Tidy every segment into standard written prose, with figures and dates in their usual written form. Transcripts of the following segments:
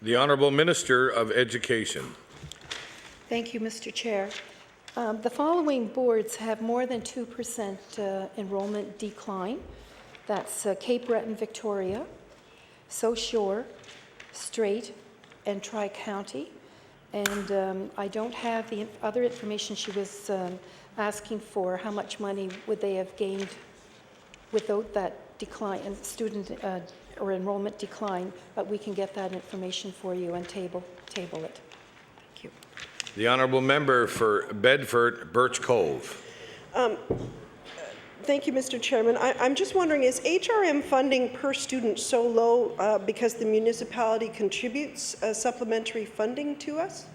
The Honourable Minister of Education. Thank you, Mr. Chair. The following boards have more than 2% enrollment decline. That's Cape Breton, Victoria, South Shore, Strait, and Tri-County. And I don't have the other information she was asking for. How much money would they have gained without that decline in student or enrollment decline? But we can get that information for you and table it. Thank you. The Honourable Member for Bedford, Birch Cove. Thank you, Mr. Chairman. I'm just wondering, is HRM funding per student so low because the municipality contributes supplementary funding to us?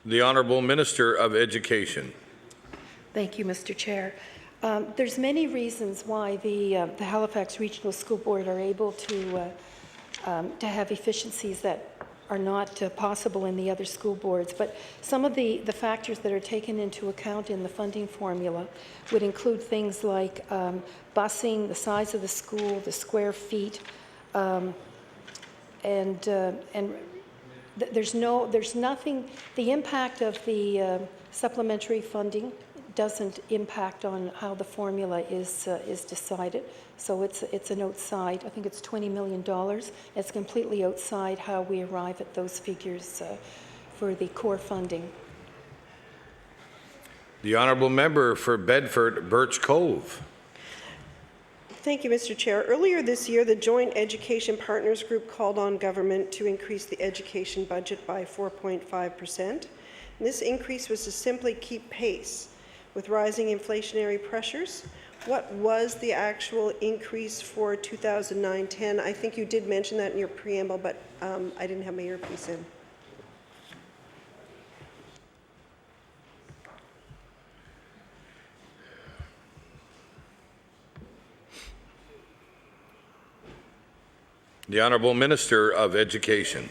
The Honourable Minister of Education. Thank you, Mr. Chair. There's many reasons why the Halifax Regional School Board are able to have efficiencies that are not possible in the other school boards. But some of the factors that are taken into account in the funding formula would include things like busing, the size of the school, the square feet, and there's nothing. The impact of the supplementary funding doesn't impact on how the formula is decided. So it's an outside. I think it's $20 million. It's completely outside how we arrive at those figures for the core funding. The Honourable Member for Bedford, Birch Cove. Thank you, Mr. Chair. Earlier this year, the Joint Education Partners Group called on government to increase the education budget by 4.5%. This increase was to simply keep pace with rising inflationary pressures. What was the actual increase for 2009-10? I think you did mention that in your preamble, but I didn't have my earpiece in. The Honourable Minister of Education.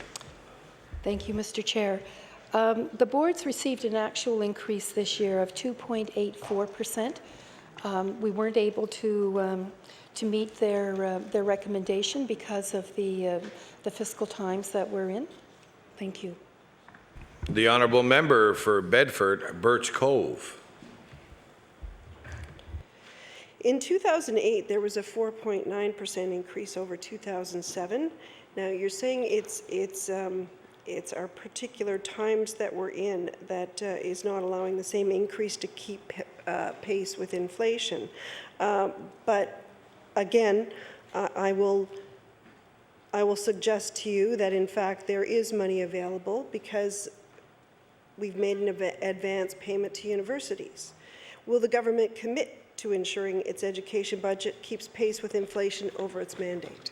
Thank you, Mr. Chair. The boards received an actual increase this year of 2.84%. We weren't able to meet their recommendation because of the fiscal times that we're in. Thank you. The Honourable Member for Bedford, Birch Cove. In 2008, there was a 4.9% increase over 2007. Now, you're saying it's our particular times that we're in that is not allowing the same increase to keep pace with inflation. But again, I will suggest to you that in fact there is money available because we've made an advance payment to universities. Will the government commit to ensuring its education budget keeps pace with inflation over its mandate?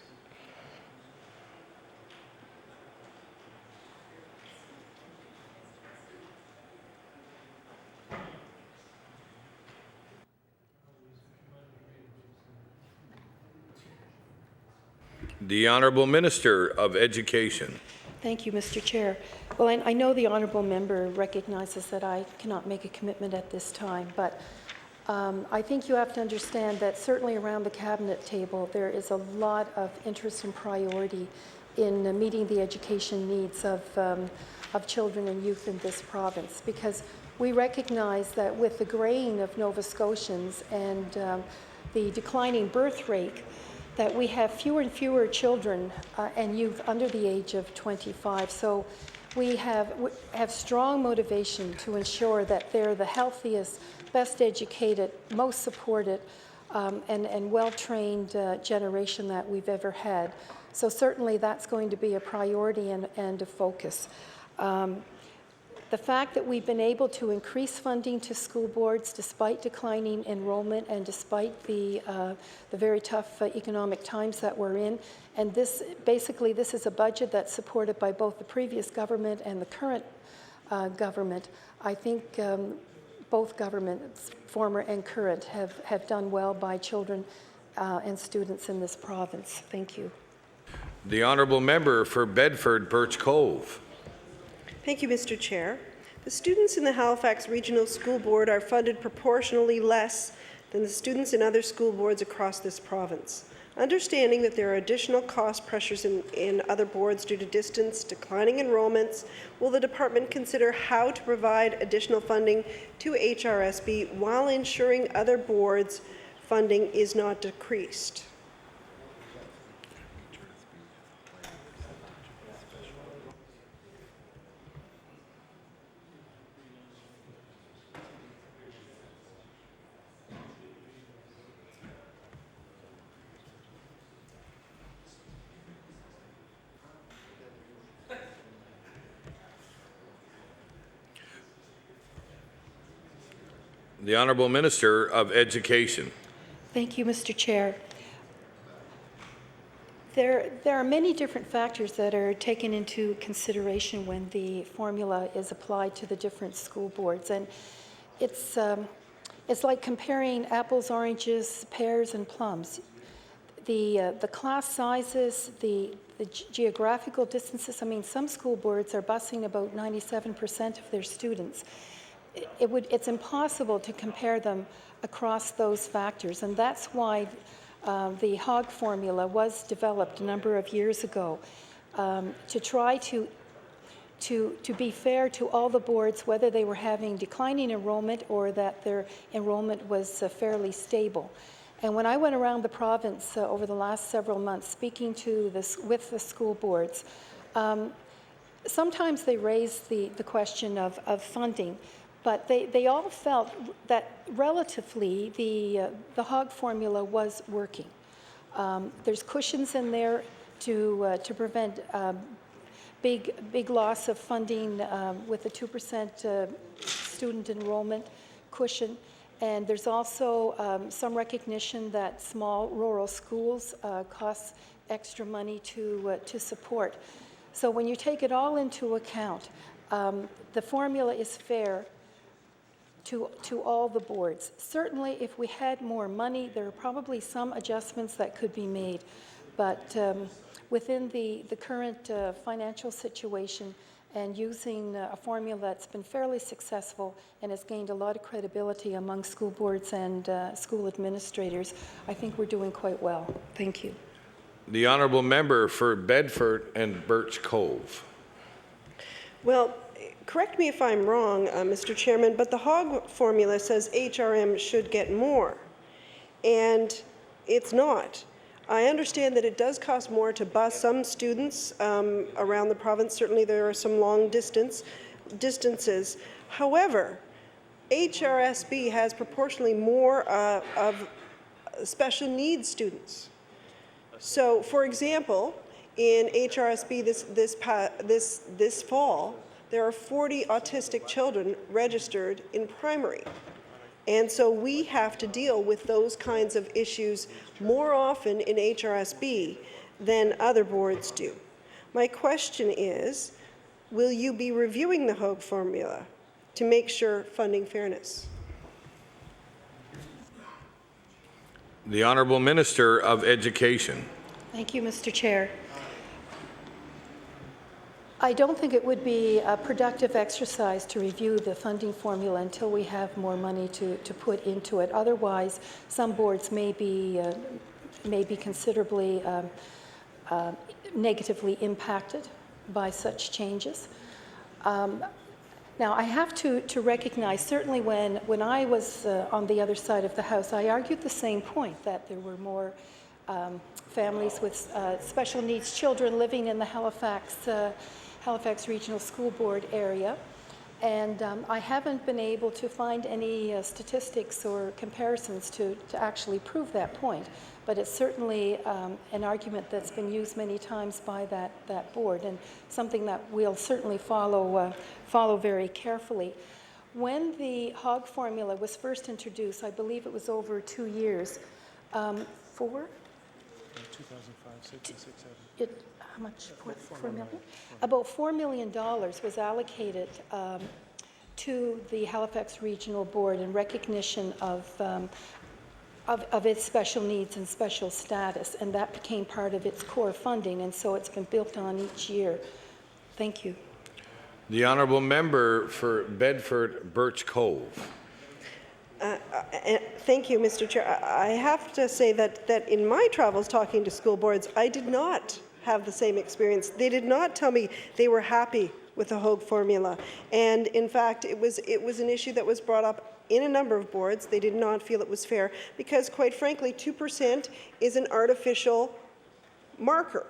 The Honourable Minister of Education. Thank you, Mr. Chair. Well, I know the honourable member recognizes that I cannot make a commitment at this time, but I think you have to understand that certainly around the cabinet table there is a lot of interest and priority in meeting the education needs of children and youth in this province, because we recognize that with the graying of Nova Scotians and the declining birth rate, that we have fewer and fewer children and youth under the age of 25. So we have strong motivation to ensure that they're the healthiest, best educated, most supported, and well-trained generation that we've ever had. So certainly that's going to be a priority and a focus. The fact that we've been able to increase funding to school boards despite declining enrollment and despite the very tough economic times that we're in, and this is a budget that's supported by both the previous government and the current government. I think both governments, former and current, have done well by children and students in this province. Thank you. The honourable member for Bedford Birch Cove. Thank you, Mr. Chair. The students in the Halifax Regional School Board are funded proportionally less than the students in other school boards across this province. Understanding that there are additional cost pressures in other boards due to distance, declining enrollments, will the department consider how to provide additional funding to HRSB while ensuring other boards' funding is not decreased? The Honourable Minister of Education. Thank you, Mr. Chair. There are many different factors that are taken into consideration when the formula is applied to the different school boards, and it's like comparing apples, oranges, pears, and plums. The class sizes, the geographical distances. I mean, some school boards are busing about 97% of their students. It's impossible to compare them across those factors, and that's why the HOG formula was developed a number of years ago to try to be fair to all the boards, whether they were having declining enrollment or that their enrollment was fairly stable. And when I went around the province over the last several months speaking with the school boards, sometimes they raised the question of funding. But they all felt that relatively the HOG formula was working. There's cushions in there to prevent big loss of funding with a 2% student enrollment cushion. And there's also some recognition that small rural schools cost extra money to support. So when you take it all into account, the formula is fair to all the boards. Certainly, if we had more money, there are probably some adjustments that could be made, but within the current financial situation and using a formula that's been fairly successful and has gained a lot of credibility among school boards and school administrators, I think we're doing quite well. Thank you. The honourable member for Bedford and Birch Cove. Well, correct me if I'm wrong, Mr. Chairman, but the HOG formula says HRM should get more, and it's not. I understand that it does cost more to bus some students around the province. Certainly there are some long distances. However, HRSB has proportionally more of special needs students. So, for example, in HRSB this fall, there are 40 autistic children registered in primary. And so we have to deal with those kinds of issues more often in HRSB than other boards do. My question is, will you be reviewing the HOG formula to make sure funding fairness? The Honourable Minister of Education. Thank you, Mr. Chair. I don't think it would be a productive exercise to review the funding formula until we have more money to put into it. Otherwise, some boards may be considerably negatively impacted by such changes. Now, I have to recognize, certainly when I was on the other side of the House, I argued the same point, that there were more families with special needs children living in the Halifax Regional School Board area. And I haven't been able to find any statistics or comparisons to actually prove that point. But it's certainly an argument that's been used many times by that board, and something that we'll certainly follow very carefully. When the hog formula was first introduced, I believe it was over 2 years, 4? 2005, 6, and 6, 7. How much? 4 million? About $4 million was allocated to the Halifax Regional Board in recognition of its special needs and special status, and that became part of its core funding, and so it's been built on each year. Thank you. The honourable member for Bedford Birch Cove. Thank you, Mr. Chair. I have to say that in my travels talking to school boards, I did not have the same experience. They did not tell me they were happy with the Hogue formula. And in fact, it was an issue that was brought up in a number of boards. They did not feel it was fair because, quite frankly, 2% is an artificial marker.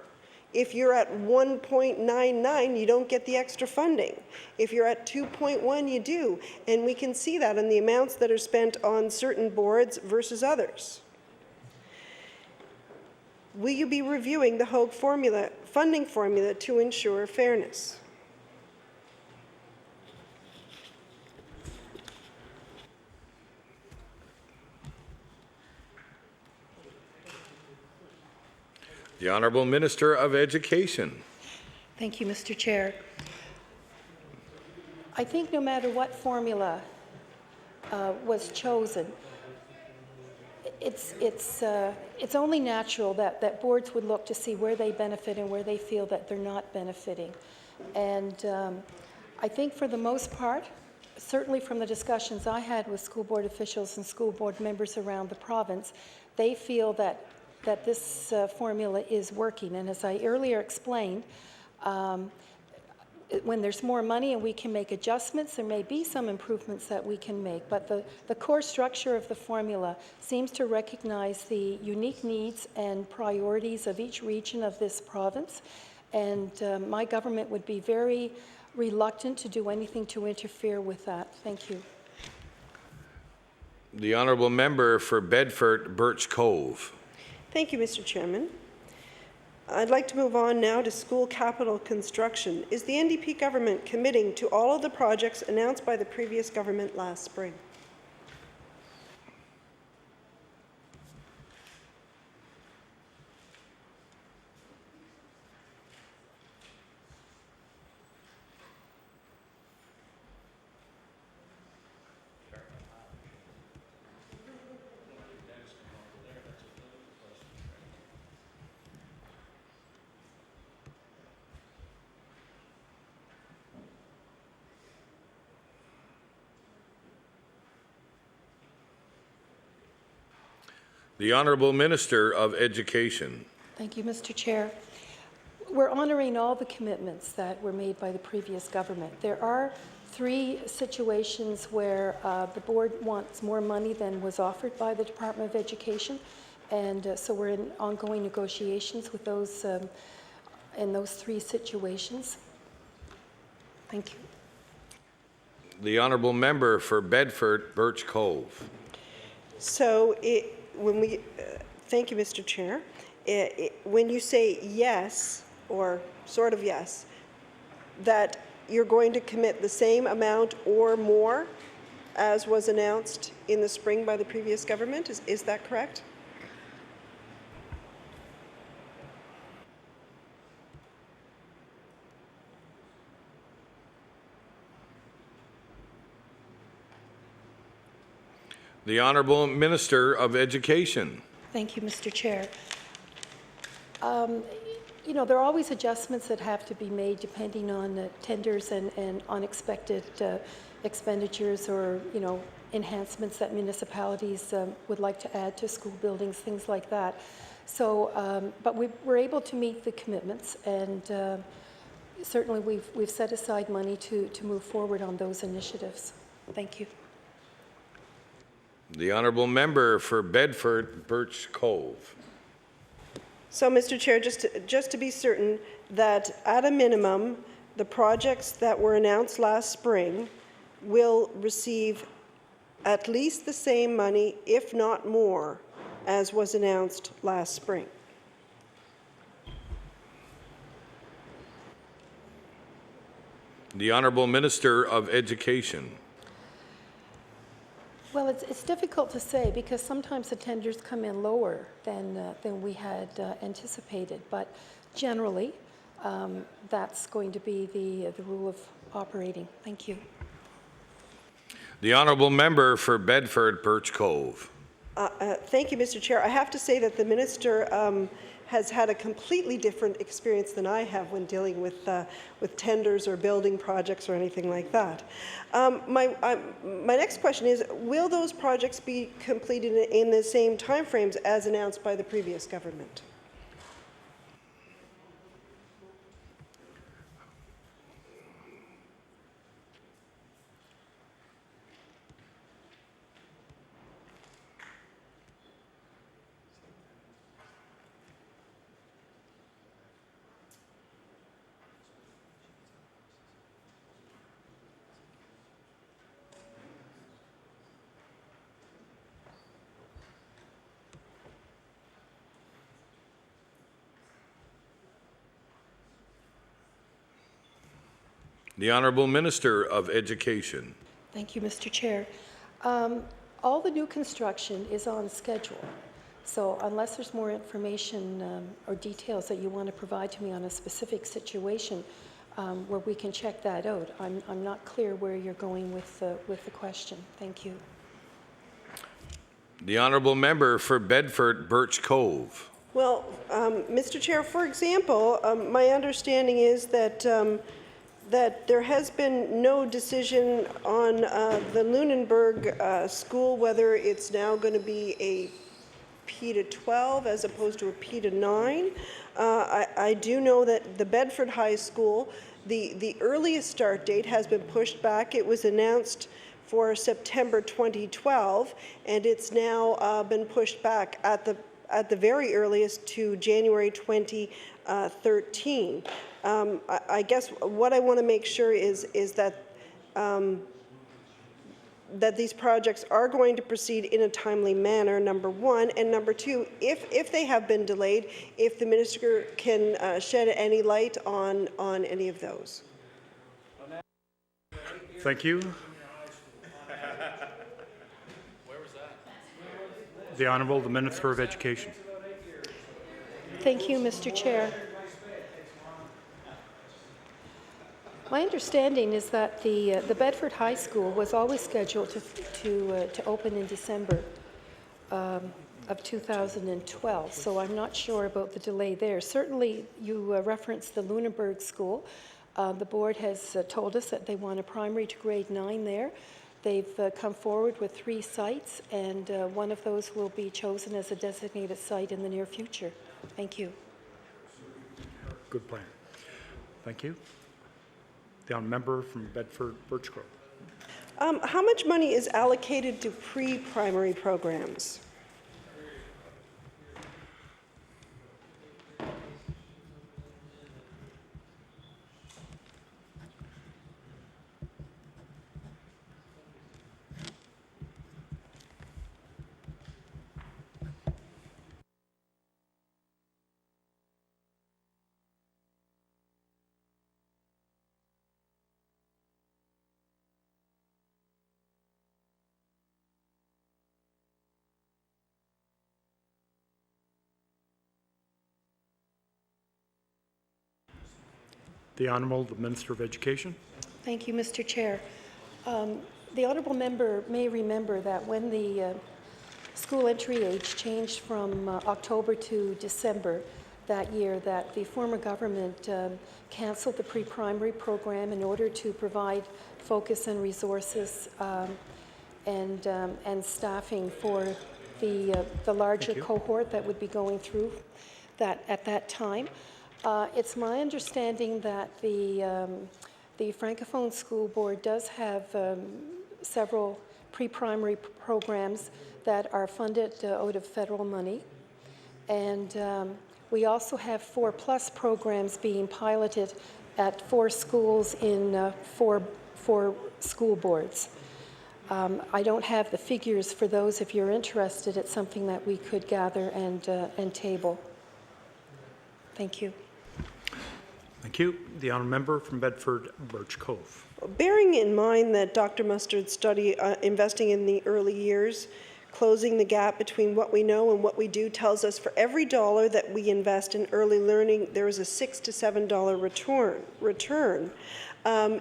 If you're at 1.99, you don't get the extra funding. If you're at 2.1, you do. And we can see that in the amounts that are spent on certain boards versus others. Will you be reviewing the Hogue formula, funding formula, to ensure fairness? The Honourable Minister of Education. Thank you, Mr. Chair. I think no matter what formula was chosen, it's only natural that boards would look to see where they benefit and where they feel that they're not benefiting. And I think for the most part, certainly from the discussions I had with school board officials and school board members around the province, they feel that this formula is working. And as I earlier explained, when there's more money and we can make adjustments, there may be some improvements that we can make. But the core structure of the formula seems to recognize the unique needs and priorities of each region of this province. And my government would be very reluctant to do anything to interfere with that. Thank you. The honourable member for Bedford Birch Cove. Thank you, Mr. Chairman. I'd like to move on now to school capital construction. Is the NDP government committing to all of the projects announced by the previous government last spring? The Honourable Minister of Education. Thank you, Mr. Chair. We're honoring all the commitments that were made by the previous government. There are 3 situations where the board wants more money than was offered by the Department of Education, and so we're in ongoing negotiations with those in those 3 situations. Thank you. The Honourable Member for Bedford Birch Cove. So thank you, Mr. Chair. When you say yes, or sort of yes, that you're going to commit the same amount or more as was announced in the spring by the previous government, is that correct? The Honourable Minister of Education. Thank you, Mr. Chair. You know, there are always adjustments that have to be made depending on tenders and unexpected expenditures or, you know, enhancements that municipalities would like to add to school buildings, things like that. So, but we're able to meet the commitments, and certainly we've set aside money to move forward on those initiatives. Thank you. The Honourable Member for Bedford Birch Cove. So, Mr. Chair, just to be certain that at a minimum, the projects that were announced last spring will receive at least the same money, if not more, as was announced last spring. The Honourable Minister of Education. Well, it's difficult to say because sometimes the tenders come in lower than we had anticipated, but generally, that's going to be the rule of operating. Thank you. The Honourable Member for Bedford Birch Cove. Thank you, Mr. Chair. I have to say that the minister has had a completely different experience than I have when dealing with tenders or building projects or anything like that. My next question is, will those projects be completed in the same timeframes as announced by the previous government? The Honourable Minister of Education. Thank you, Mr. Chair. All the new construction is on schedule. So unless there's more information or details that you want to provide to me on a specific situation where we can check that out, I'm not clear where you're going with the question. Thank you. The Honourable Member for Bedford Birch Cove. Well, Mr. Chair, for example, my understanding is that that there has been no decision on the Lunenburg school, whether it's now going to be a P to 12 as opposed to a P to 9. I do know that the Bedford High School, the earliest start date has been pushed back. It was announced for September 2012, and it's now been pushed back at the very earliest to January 2013. I guess what I want to make sure is that that these projects are going to proceed in a timely manner, number one, and number two, if they have been delayed, if the minister can shed any light on any of those. Thank you. The Honourable, the Minister of Education. Thank you, Mr. Chair. My understanding is that the Bedford High School was always scheduled to open in December of 2012, so I'm not sure about the delay there. Certainly, you referenced the Lunenburg School. The board has told us that they want a primary to grade 9 there. They've come forward with 3 sites, and one of those will be chosen as a designated site in the near future. Thank you. Good plan. Thank you. The Honourable Member from Bedford Birch Grove. How much money is allocated to pre-primary programs? The Honourable, the Minister of Education. Thank you, Mr. Chair. The honourable member may remember that when the school entry age changed from October to December that year, that the former government cancelled the pre-primary program in order to provide focus and resources and staffing for the larger cohort that would be going through that at that time. It's my understanding that the Francophone School Board does have several pre-primary programs that are funded out of federal money. And we also have 4+ programs being piloted at 4 schools in 4 for school boards. I don't have the figures for those. If you're interested, it's something that we could gather and table. Thank you. Thank you. The honourable member from Bedford Birch Cove. Bearing in mind that Dr. Mustard's study investing in the early years, closing the gap between what we know and what we do, tells us for every dollar that we invest in early learning, there is a $6 to $7 return.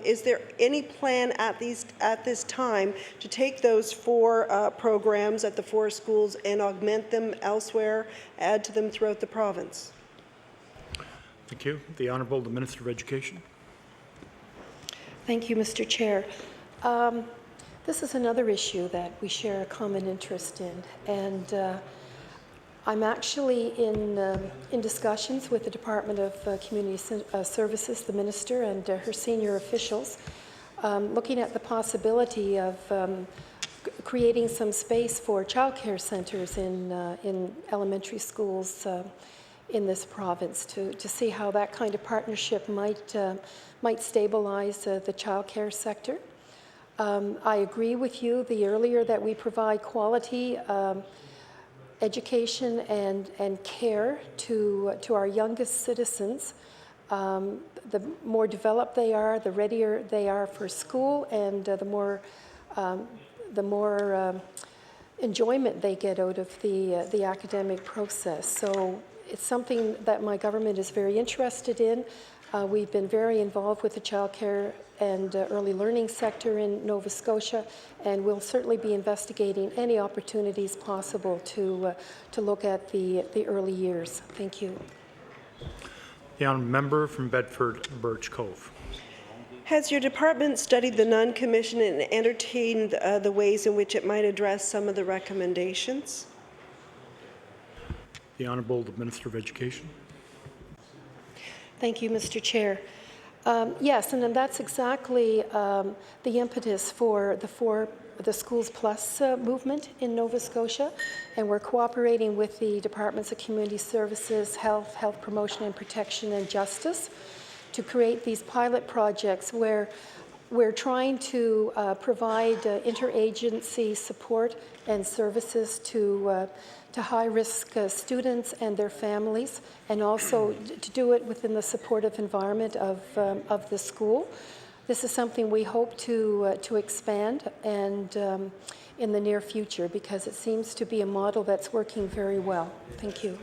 Is there any plan at this time to take those 4 programs at the 4 schools and augment them elsewhere, add to them throughout the province? Thank you. The Honourable the Minister of Education. Thank you, Mr. Chair. This is another issue that we share a common interest in, and I'm actually in discussions with the Department of Community Services, the Minister, and her senior officials, looking at the possibility of creating some space for childcare centres in elementary schools in this province to see how that kind of partnership might stabilize the childcare sector. I agree with you. The earlier that we provide quality education and care to our youngest citizens, the more developed they are, the readier they are for school, and the more enjoyment they get out of the academic process. So it's something that my government is very interested in. We've been very involved with the childcare and early learning sector in Nova Scotia, and we'll certainly be investigating any opportunities possible to look at the early years. Thank you. The honourable member from Bedford Birch Cove. Has your department studied the Nunn Commission and entertained the ways in which it might address some of the recommendations? The Honourable the Minister of Education. Thank you, Mr. Chair. Yes, and that's exactly the impetus for the Schools Plus movement in Nova Scotia, and we're cooperating with the Departments of Community Services, Health Promotion and Protection, and Justice to create these pilot projects where we're trying to provide interagency support and services to high-risk students and their families, and also to do it within the supportive environment of the school. This is something we hope to expand and in the near future, because it seems to be a model that's working very well. Thank you.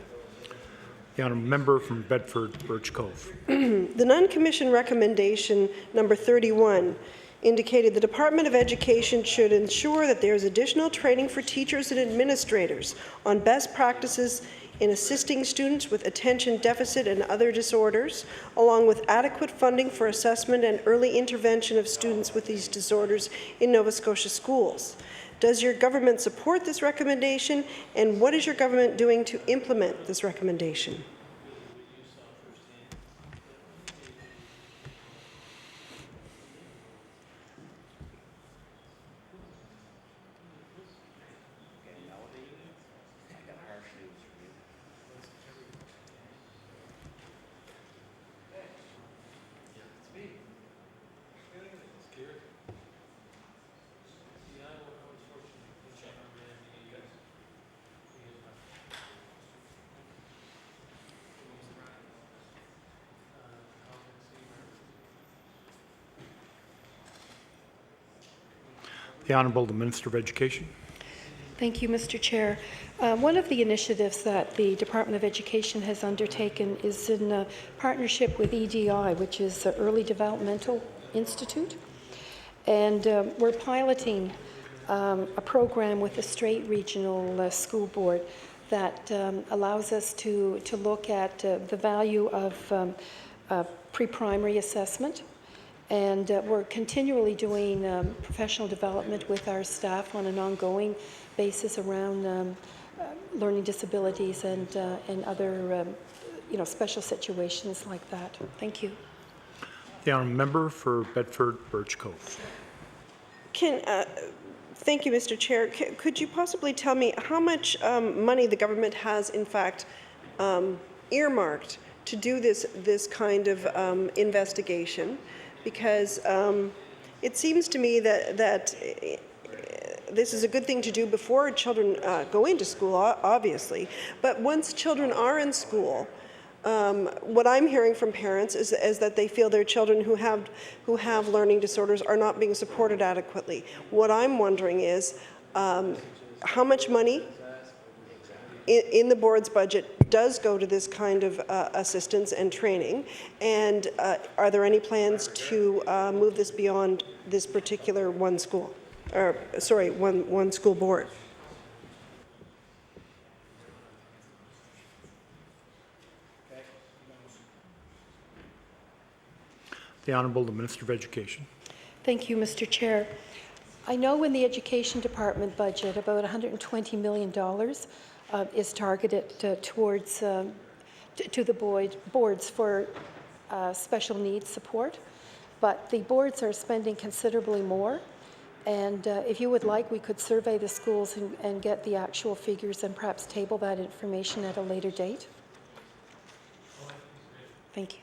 The honourable member from Bedford Birch Cove. The Nunn Commission recommendation number 31 indicated the Department of Education should ensure that there is additional training for teachers and administrators on best practices in assisting students with attention deficit and other disorders, along with adequate funding for assessment and early intervention of students with these disorders in Nova Scotia schools. Does your government support this recommendation, and what is your government doing to implement this recommendation? The Honourable the Minister of Education. Thank you, Mr. Chair. One of the initiatives that the Department of Education has undertaken is in partnership with EDI, which is the Early Developmental Institute. And we're piloting a program with the Strait Regional School Board that allows us to look at the value of pre-primary assessment. And we're continually doing professional development with our staff on an ongoing basis around learning disabilities and other special situations like that. Thank you. The honourable member for Bedford Birch Cove. Thank you, Mr. Chair. Could you possibly tell me how much money the government has, in fact, earmarked to do this kind of investigation? Because It seems to me that this is a good thing to do before children go into school, obviously. But once children are in school, what I'm hearing from parents is that they feel their children who have learning disorders are not being supported adequately. What I'm wondering is how much money in the board's budget does go to this kind of assistance and training, and are there any plans to move this beyond this particular one school, or sorry, one school board? The Honourable the Minister of Education. Thank you, Mr. Chair. I know in the Education Department budget, about $120 million is targeted towards to the boards for special needs support, but the boards are spending considerably more. And if you would like, we could survey the schools and get the actual figures and perhaps table that information at a later date. Thank you.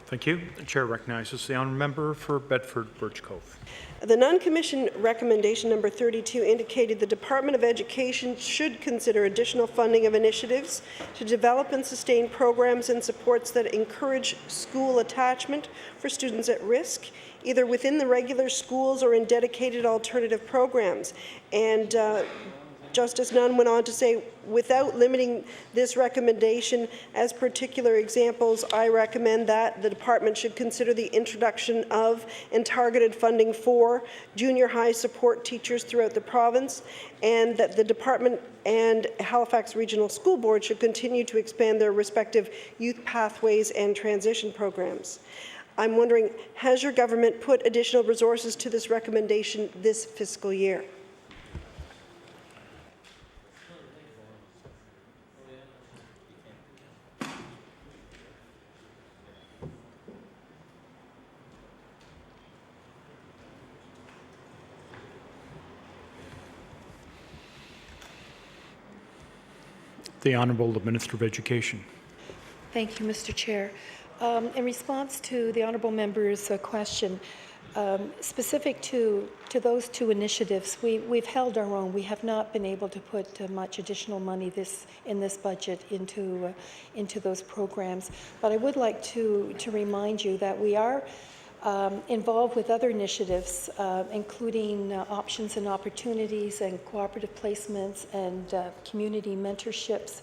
Thank you. The Chair recognizes the honourable member for Bedford Birch Cove. The non-commission recommendation number 32 indicated the Department of Education should consider additional funding of initiatives to develop and sustain programs and supports that encourage school attachment for students at risk, either within the regular schools or in dedicated alternative programs. And Justice Nunn went on to say, without limiting this recommendation as particular examples, I recommend that the department should consider the introduction of and targeted funding for junior high support teachers throughout the province, and that the department and Halifax Regional School Board should continue to expand their respective youth pathways and transition programs. I'm wondering, has your government put additional resources to this recommendation this fiscal year? The Honourable the Minister of Education. Thank you, Mr. Chair. In response to the honourable member's question, specific to those two initiatives, we've held our own. We have not been able to put much additional money in this budget into those programs. But I would like to remind you that we are involved with other initiatives, including options and opportunities and cooperative placements and community mentorships,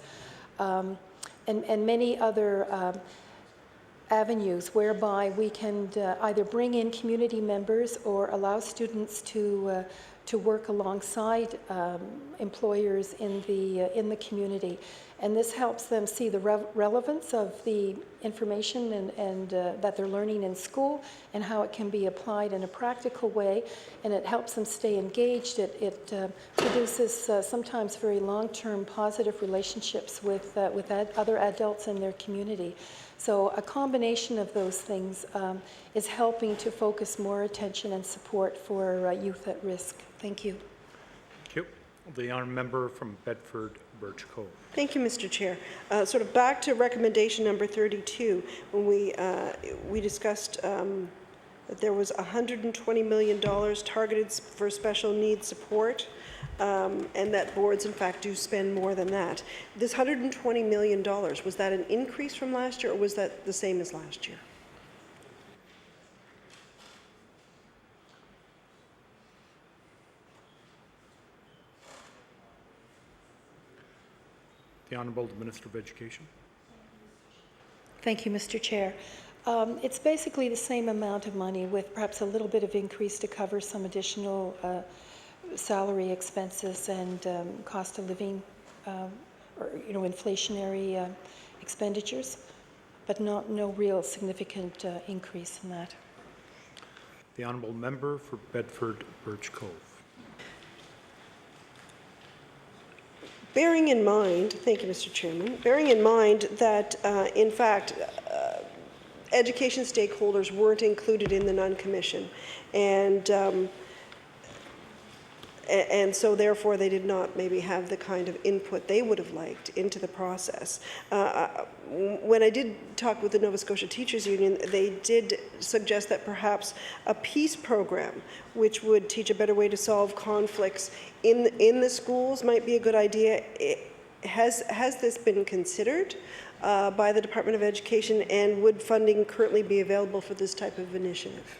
and many other avenues whereby we can either bring in community members or allow students to work alongside employers in the community. And this helps them see the relevance of the information and that they're learning in school and how it can be applied in a practical way, and it helps them stay engaged. It produces sometimes very long-term positive relationships with other adults in their community. So a combination of those things is helping to focus more attention and support for youth at risk. Thank you. Thank you. The honourable member from Bedford Birch Cove. Thank you, Mr. Chair. Sort of back to recommendation number 32, when we discussed that there was $120 million targeted for special needs support, and that boards, in fact, do spend more than that. This $120 million, was that an increase from last year, or was that the same as last year? The Honourable the Minister of Education. Thank you, Mr. Chair. It's basically the same amount of money with perhaps a little bit of increase to cover some additional salary expenses and cost of living or inflationary expenditures, but no real significant increase in that. The Honourable member for Bedford Birch Cove. Bearing in mind, thank you, Mr. Chairman, bearing in mind that, in fact, education stakeholders weren't included in the non-commission, and and so therefore they did not maybe have the kind of input they would have liked into the process. When I did talk with the Nova Scotia Teachers Union, they did suggest that perhaps a peace program, which would teach a better way to solve conflicts in the schools, might be a good idea. Has this been considered by the Department of Education, and would funding currently be available for this type of initiative?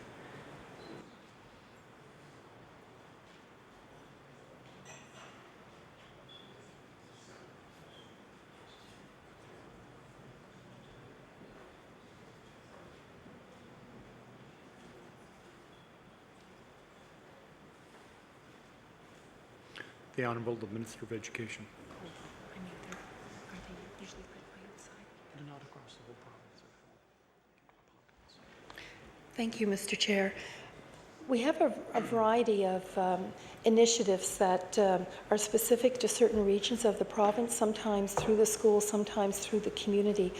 The Honourable the Minister of Education. Thank you, Mr. Chair. We have a variety of initiatives that are specific to certain regions of the province, sometimes through the school, sometimes through the community.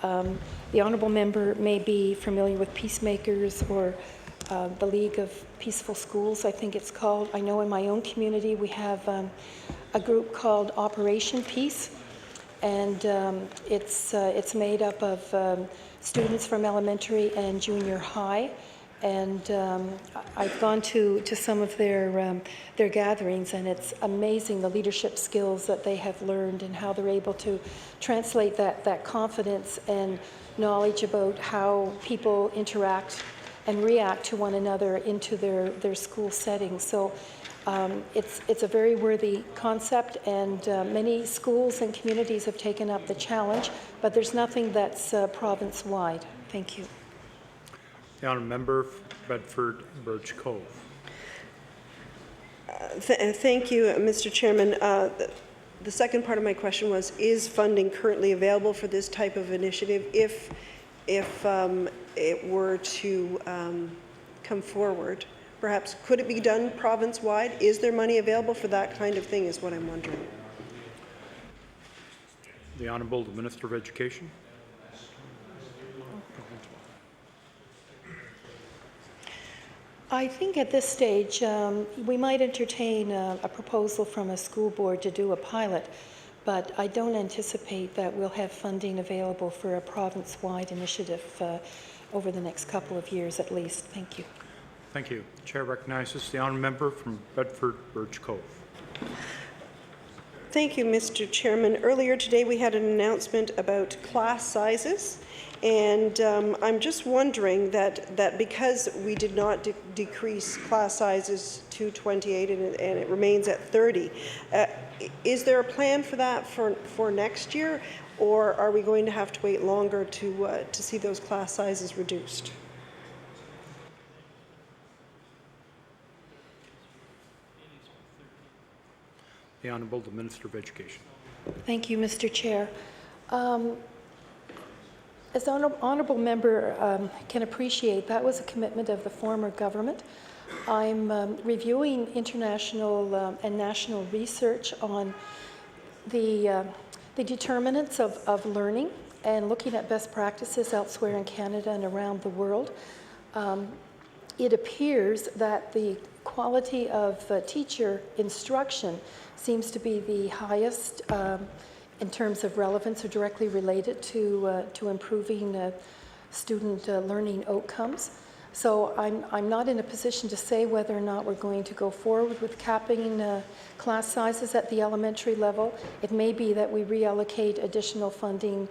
The honourable member may be familiar with Peacemakers or the League of Peaceful Schools, I think it's called. I know in my own community we have a group called Operation Peace, and it's made up of students from elementary and junior high. And I've gone to some of their gatherings, and it's amazing the leadership skills that they have learned and how they're able to translate that confidence and knowledge about how people interact and react to one another into their school setting. So it's a very worthy concept, and many schools and communities have taken up the challenge, but there's nothing that's province-wide. Thank you. The Honourable Member for Bedford Birch Cove. Thank you, Mr. Chairman. The second part of my question was, is funding currently available for this type of initiative if it were to come forward? Perhaps could it be done province-wide? Is there money available for that kind of thing is what I'm wondering. The Honourable the Minister of Education. I think at this stage we might entertain a proposal from a school board to do a pilot, but I don't anticipate that we'll have funding available for a province-wide initiative over the next couple of years at least. Thank you. Thank you. The Chair recognizes the Honourable Member from Bedford Birch Cove. Thank you, Mr. Chairman. Earlier today we had an announcement about class sizes, and I'm just wondering that because we did not decrease class sizes to 28 and it remains at 30, is there a plan for that for next year, or are we going to have to wait longer to see those class sizes reduced? The Honourable the Minister of Education. Thank you, Mr. Chair. As honourable member can appreciate, that was a commitment of the former government. I'm reviewing international and national research on the determinants of learning and looking at best practices elsewhere in Canada and around the world. It appears that the quality of teacher instruction seems to be the highest in terms of relevance or directly related to improving student learning outcomes. So I'm not in a position to say whether or not we're going to go forward with capping class sizes at the elementary level. It may be that we reallocate additional funding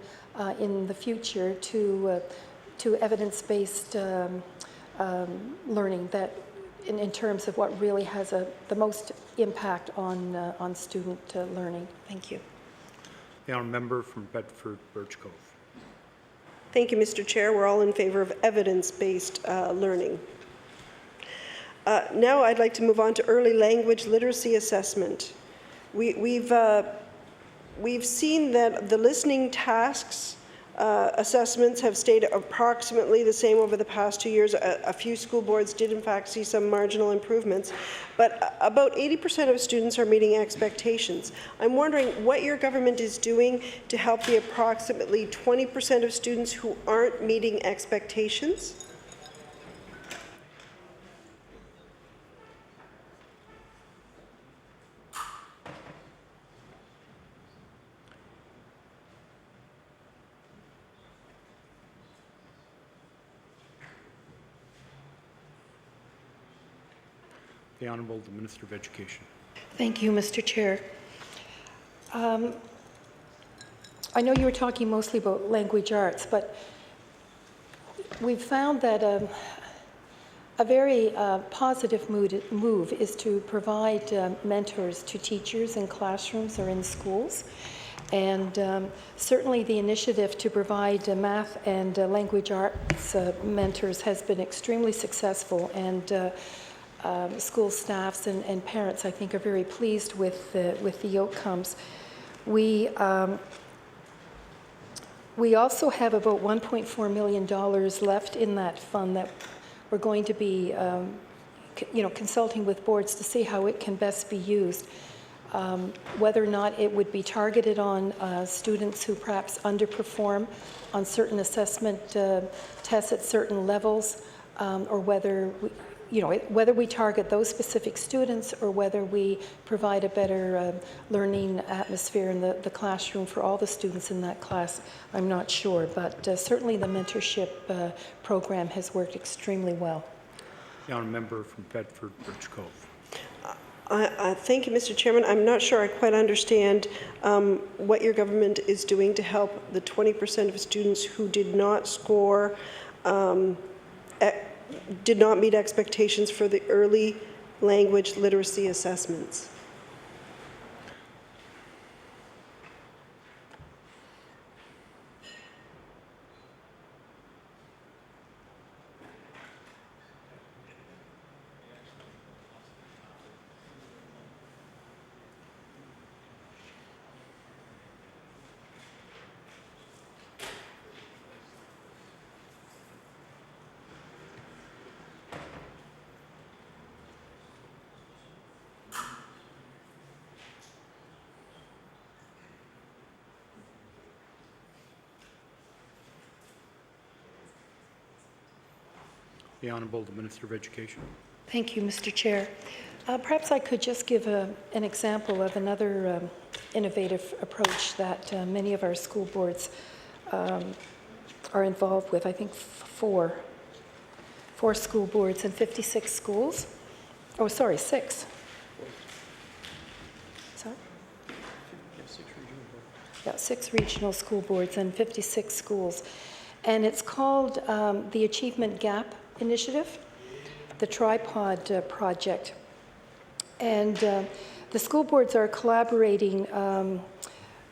in the future to evidence-based learning that in terms of what really has the most impact on student learning. Thank you. The Honourable Member from Bedford Birch Cove. Thank you, Mr. Chair. We're all in favour of evidence-based learning. Now I'd like to move on to early language literacy assessment. We've seen that the listening tasks assessments have stayed approximately the same over the past 2 years. A few school boards did in fact see some marginal improvements, but about 80% of students are meeting expectations. I'm wondering what your government is doing to help the approximately 20% of students who aren't meeting expectations. The Honourable the Minister of Education. Thank you, Mr. Chair. I know you were talking mostly about language arts, but we've found that a very positive move is to provide mentors to teachers in classrooms or in schools. And certainly the initiative to provide math and language arts mentors has been extremely successful, and school staffs and parents, I think, are very pleased with the outcomes. We also have about $1.4 million left in that fund that we're going to be consulting with boards to see how it can best be used. Whether or not it would be targeted on students who perhaps underperform on certain assessment tests at certain levels, or whether we target those specific students, or whether we provide a better learning atmosphere in the classroom for all the students in that class, I'm not sure. But certainly the mentorship program has worked extremely well. The Honourable Member from Bedford Birch Cove. Thank you, Mr. Chairman. I'm not sure I quite understand what your government is doing to help the 20% of students who did not score, did not meet expectations for the early language literacy assessments. The Honourable the Minister of Education. Thank you, Mr. Chair. Perhaps I could just give an example of another innovative approach that many of our school boards are involved with. I think four school boards and 56 schools. Oh, sorry, 6. Sorry? Yeah, 6 regional school boards and 56 schools. And it's called the Achievement Gap Initiative, the Tripod Project. And the school boards are collaborating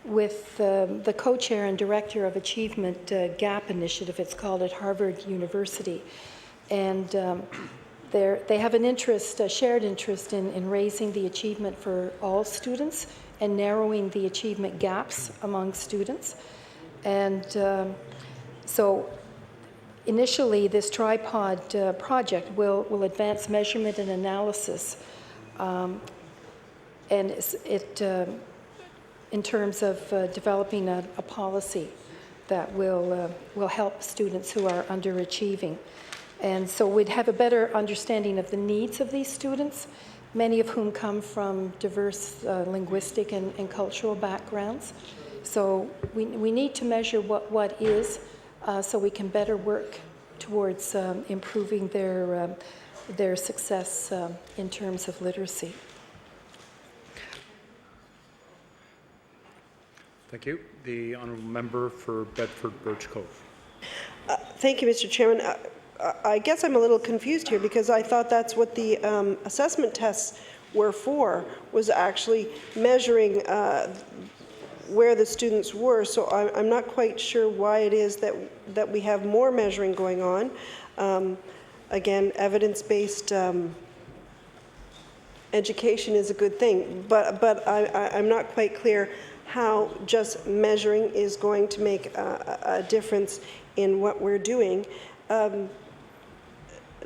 with the co-chair and director of Achievement Gap Initiative. It's called at Harvard University. And they have an interest, a shared interest in raising the achievement for all students and narrowing the achievement gaps among students. And so initially, this Tripod project will advance measurement and analysis, and in terms of developing a policy that will help students who are underachieving. And so we'd have a better understanding of the needs of these students, many of whom come from diverse linguistic and cultural backgrounds. So we need to measure what is, so we can better work towards improving their success in terms of literacy. Thank you. The Honourable Member for Bedford Birch Cove. Thank you, Mr. Chairman. I guess I'm a little confused here because I thought that's what the assessment tests were for, was actually measuring where the students were. So I'm not quite sure why it is that we have more measuring going on. Again, evidence-based education is a good thing, but I'm not quite clear how just measuring is going to make a difference in what we're doing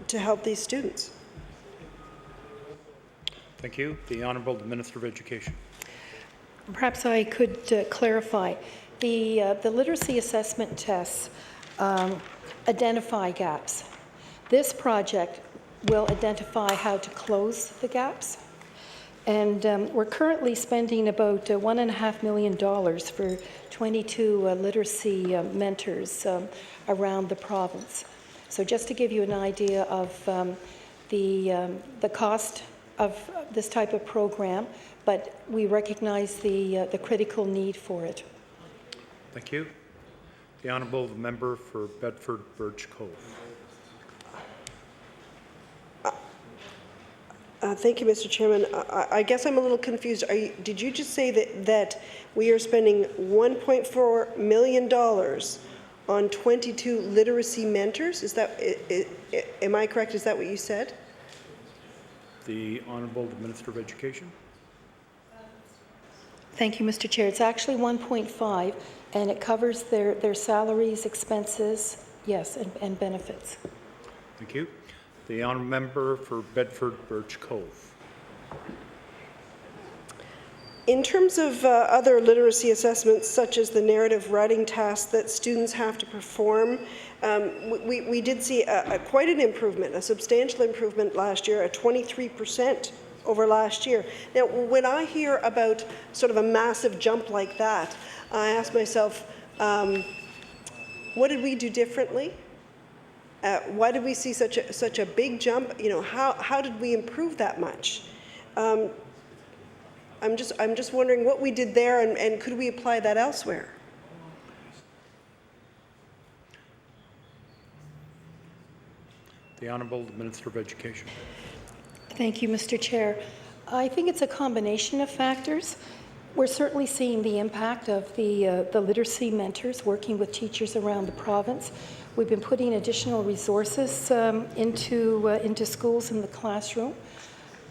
to help these students. Thank you. The Honourable the Minister of Education. Perhaps I could clarify. The literacy assessment tests identify gaps. This project will identify how to close the gaps. And we're currently spending about $1.5 million for 22 literacy mentors around the province. So just to give you an idea of the cost this type of program, but we recognize the critical need for it. Thank you. The honourable member for Bedford Birch Cove. Thank you, Mr. Chairman. I guess I'm a little confused. Did you just say that we are spending $1.4 million on 22 literacy mentors? Is that, am I correct? Is that what you said? The Honourable Minister of Education. Thank you, Mr. Chair. It's actually 1.5, and it covers their salaries, expenses, yes, and benefits. Thank you. The honourable member for Bedford Birch Cove. In terms of other literacy assessments, such as the narrative writing task that students have to perform, we did see quite an improvement, a substantial improvement last year, a 23% over last year. Now, when I hear about sort of a massive jump like that, I ask myself, what did we do differently? Why did we see such a big jump? You know, how did we improve that much? I'm just wondering what we did there, and could we apply that elsewhere? The Honourable Minister of Education. Thank you, Mr. Chair. I think it's a combination of factors. We're certainly seeing the impact of the literacy mentors working with teachers around the province. We've been putting additional resources into schools in the classroom,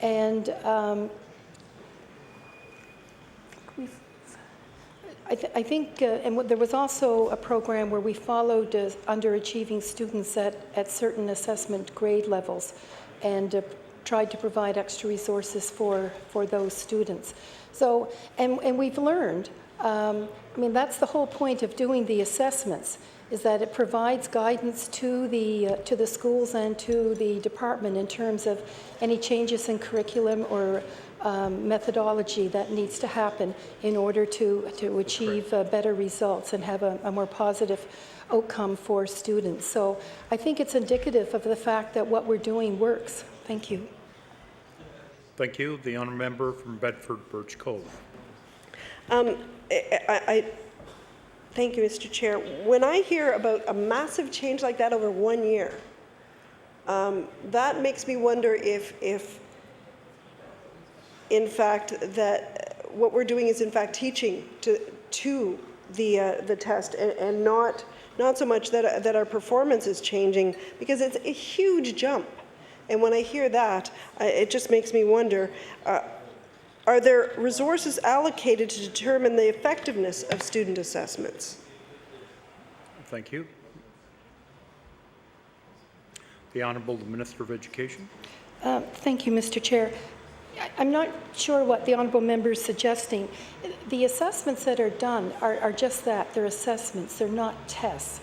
and I think, there was also a program where we followed underachieving students at certain assessment grade levels, and tried to provide extra resources for those students. So, and we've learned, I mean, that's the whole point of doing the assessments, is that it provides guidance to the schools and to the department in terms of any changes in curriculum or methodology that needs to happen in order to achieve better results and have a more positive outcome for students. So I think it's indicative of the fact that what we're doing works. Thank you. Thank you. The honourable member from Bedford Birch Cove. Thank you, Mr. Chair. When I hear about a massive change like that over 1 year, that makes me wonder if in fact, that what we're doing is in fact teaching to the test, and not so much that our performance is changing, because it's a huge jump. And when I hear that, it just makes me wonder, are there resources allocated to determine the effectiveness of student assessments? Thank you. The Honourable Minister of Education. Thank you, Mr. Chair. I'm not sure what the honourable member is suggesting. The assessments that are done are just that. They're assessments. They're not tests.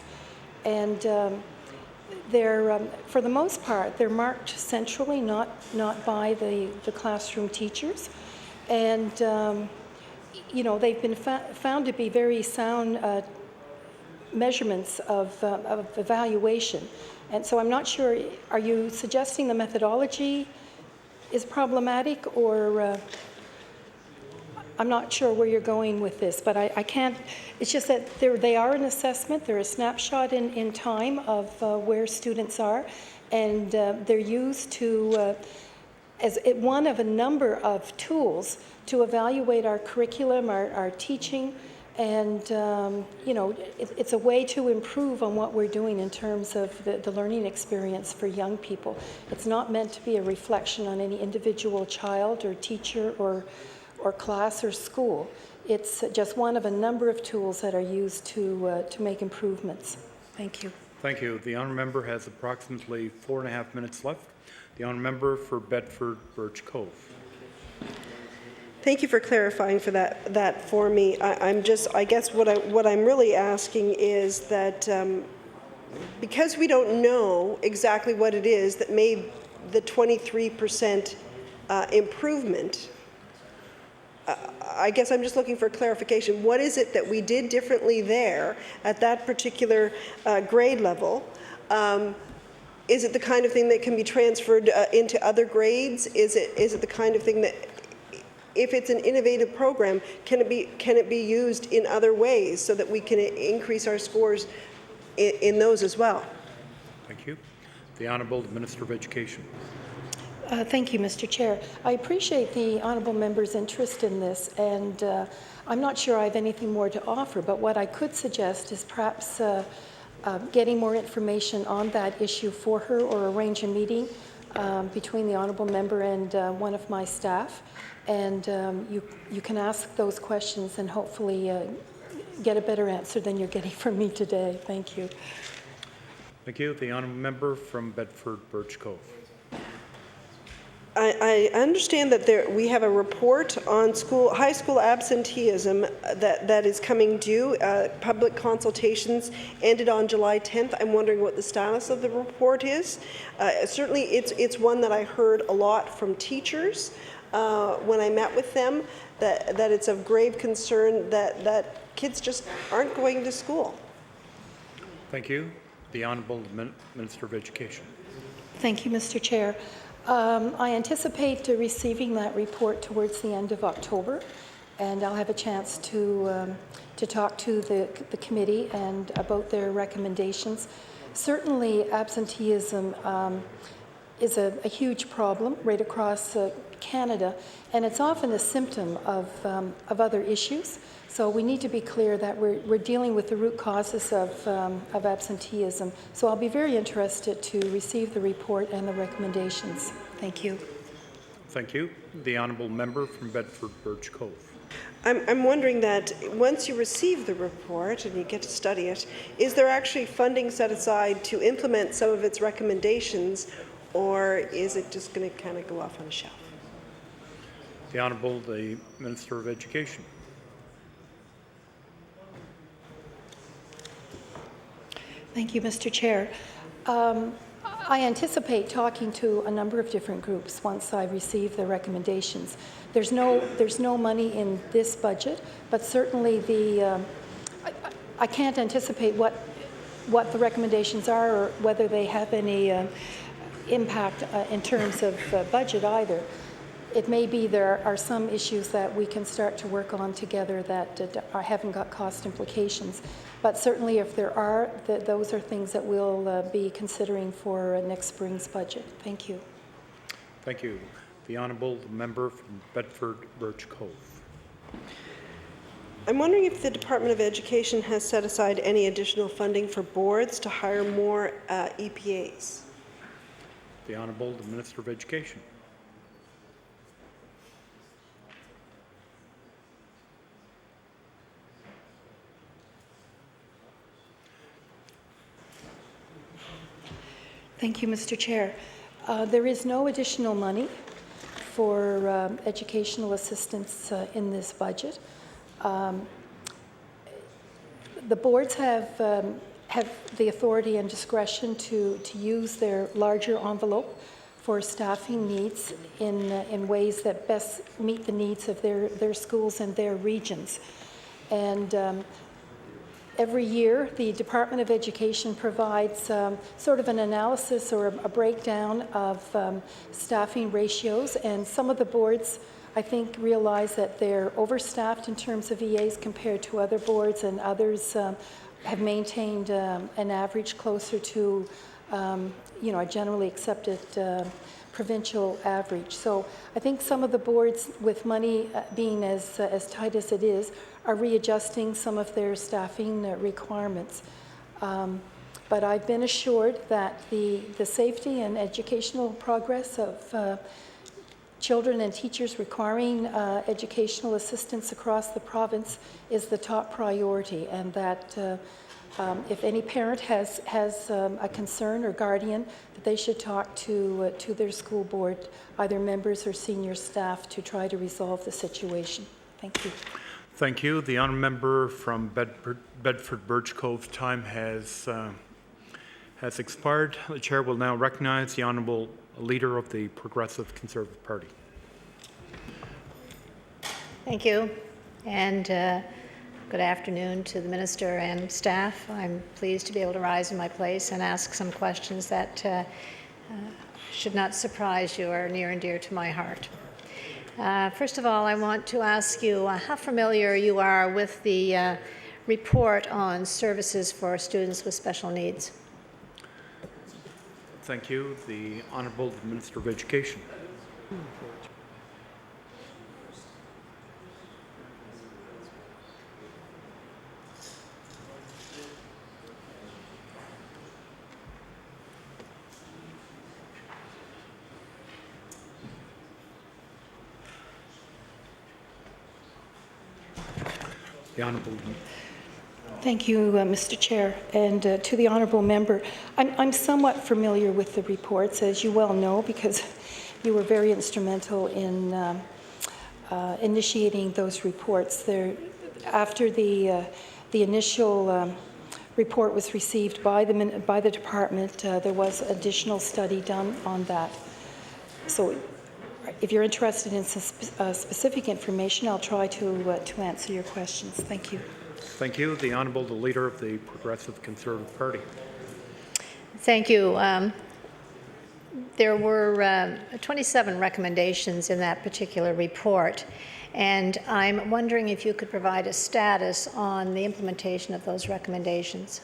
And they're, for the most part, they're marked centrally, not by the classroom teachers. And, you know, they've been found to be very sound measurements of evaluation. And so I'm not sure, are you suggesting the methodology is problematic, or I'm not sure where you're going with this, but I can't, it's just that they are an assessment, they're a snapshot in time of where students are, and they're used to, as one of a number of tools to evaluate our curriculum, our teaching, and you know, it's a way to improve on what we're doing in terms of the learning experience for young people. It's not meant to be a reflection on any individual child or teacher or class or school. It's just one of a number of tools that are used to make improvements. Thank you. Thank you. The honourable member has approximately 4.5 minutes left. The honourable member for Bedford Birch Cove. Thank you for clarifying for that for me. I guess what I'm really asking is that because we don't know exactly what it is that made the 23% improvement, I guess I'm just looking for clarification. What is it that we did differently there at that particular grade level is it the kind of thing that can be transferred into other grades? Is it the kind of thing that, if it's an innovative program, can it be used in other ways so that we can increase our scores in those as well? Thank you. The Honourable Minister of Education. Thank you, Mr. Chair. I appreciate the honourable member's interest in this, and I'm not sure I have anything more to offer, but what I could suggest is perhaps getting more information on that issue for her, or arrange a meeting between the honourable member and one of my staff, and you can ask those questions and hopefully get a better answer than you're getting from me today. Thank you. Thank you. The Honourable Member from Bedford Birch Cove. I understand that we have a report on high school absenteeism that is coming due. Public consultations ended on July 10th. I'm wondering what the status of the report is. Certainly, it's one that I heard a lot from teachers when I met with them, that it's of grave concern that kids just aren't going to school. Thank you. The Honourable Minister of Education. Thank you, Mr. Chair. I anticipate receiving that report towards the end of October, and I'll have a chance to talk to the committee and about their recommendations. Certainly, absenteeism is a huge problem right across Canada, and it's often a symptom of other issues. So we need to be clear that we're dealing with the root causes of absenteeism. So I'll be very interested to receive the report and the recommendations. Thank you. Thank you. The Honourable Member from Bedford Birch Cove. I'm wondering that once you receive the report and you get to study it, is there actually funding set aside to implement some of its recommendations, or is it just going to kind of go off on a shelf? The Honourable the Minister of Education. Thank you, Mr. Chair. I anticipate talking to a number of different groups once I receive the recommendations. There's no money in this budget, but certainly I can't anticipate what the recommendations are, or whether they have any impact in terms of budget either. It may be there are some issues that we can start to work on together that haven't got cost implications. But certainly if there are, those are things that we'll be considering for next spring's budget. Thank you. Thank you. The Honourable Member from Bedford Birch Cove. I'm wondering if the Department of Education has set aside any additional funding for boards to hire more EPAs. The Honourable the Minister of Education. Thank you, Mr. Chair. There is no additional money for educational assistance in this budget. The boards have the authority and discretion to use their larger envelope for staffing needs in ways that best meet the needs of their schools and their regions. And every year, the Department of Education provides sort of an analysis or a breakdown of staffing ratios, and some of the boards, I think, realize that they're overstaffed in terms of EAs compared to other boards, and others have maintained an average closer to, a generally accepted provincial average. So I think some of the boards, with money being as tight as it is, are readjusting some of their staffing requirements. But I've been assured that the safety and educational progress of children and teachers requiring educational assistance across the province is the top priority, and that if any parent has a concern or guardian, that they should talk to their school board, either members or senior staff, to try to resolve the situation. Thank you. Thank you. The honourable member from Bedford Birch Cove time has expired. The chair will now recognize the honourable leader of the Progressive Conservative Party. Thank you, and Good afternoon to the Minister and staff. I'm pleased to be able to rise in my place and ask some questions that should not surprise you, are near and dear to my heart. First of all, I want to ask you how familiar you are with the report on services for students with special needs. Thank you. The Honourable Minister of Education. The Honourable. Thank you, Mr. Chair, and to the honourable member. I'm somewhat familiar with the reports, as you well know, because you were very instrumental in initiating those reports. After the initial report was received by the department, there was additional study done on that. So, if you're interested in some specific information, I'll try to answer your questions. Thank you. Thank you. The Honourable, the Leader of the Progressive Conservative Party. Thank you. There were 27 recommendations in that particular report, and I'm wondering if you could provide a status on the implementation of those recommendations.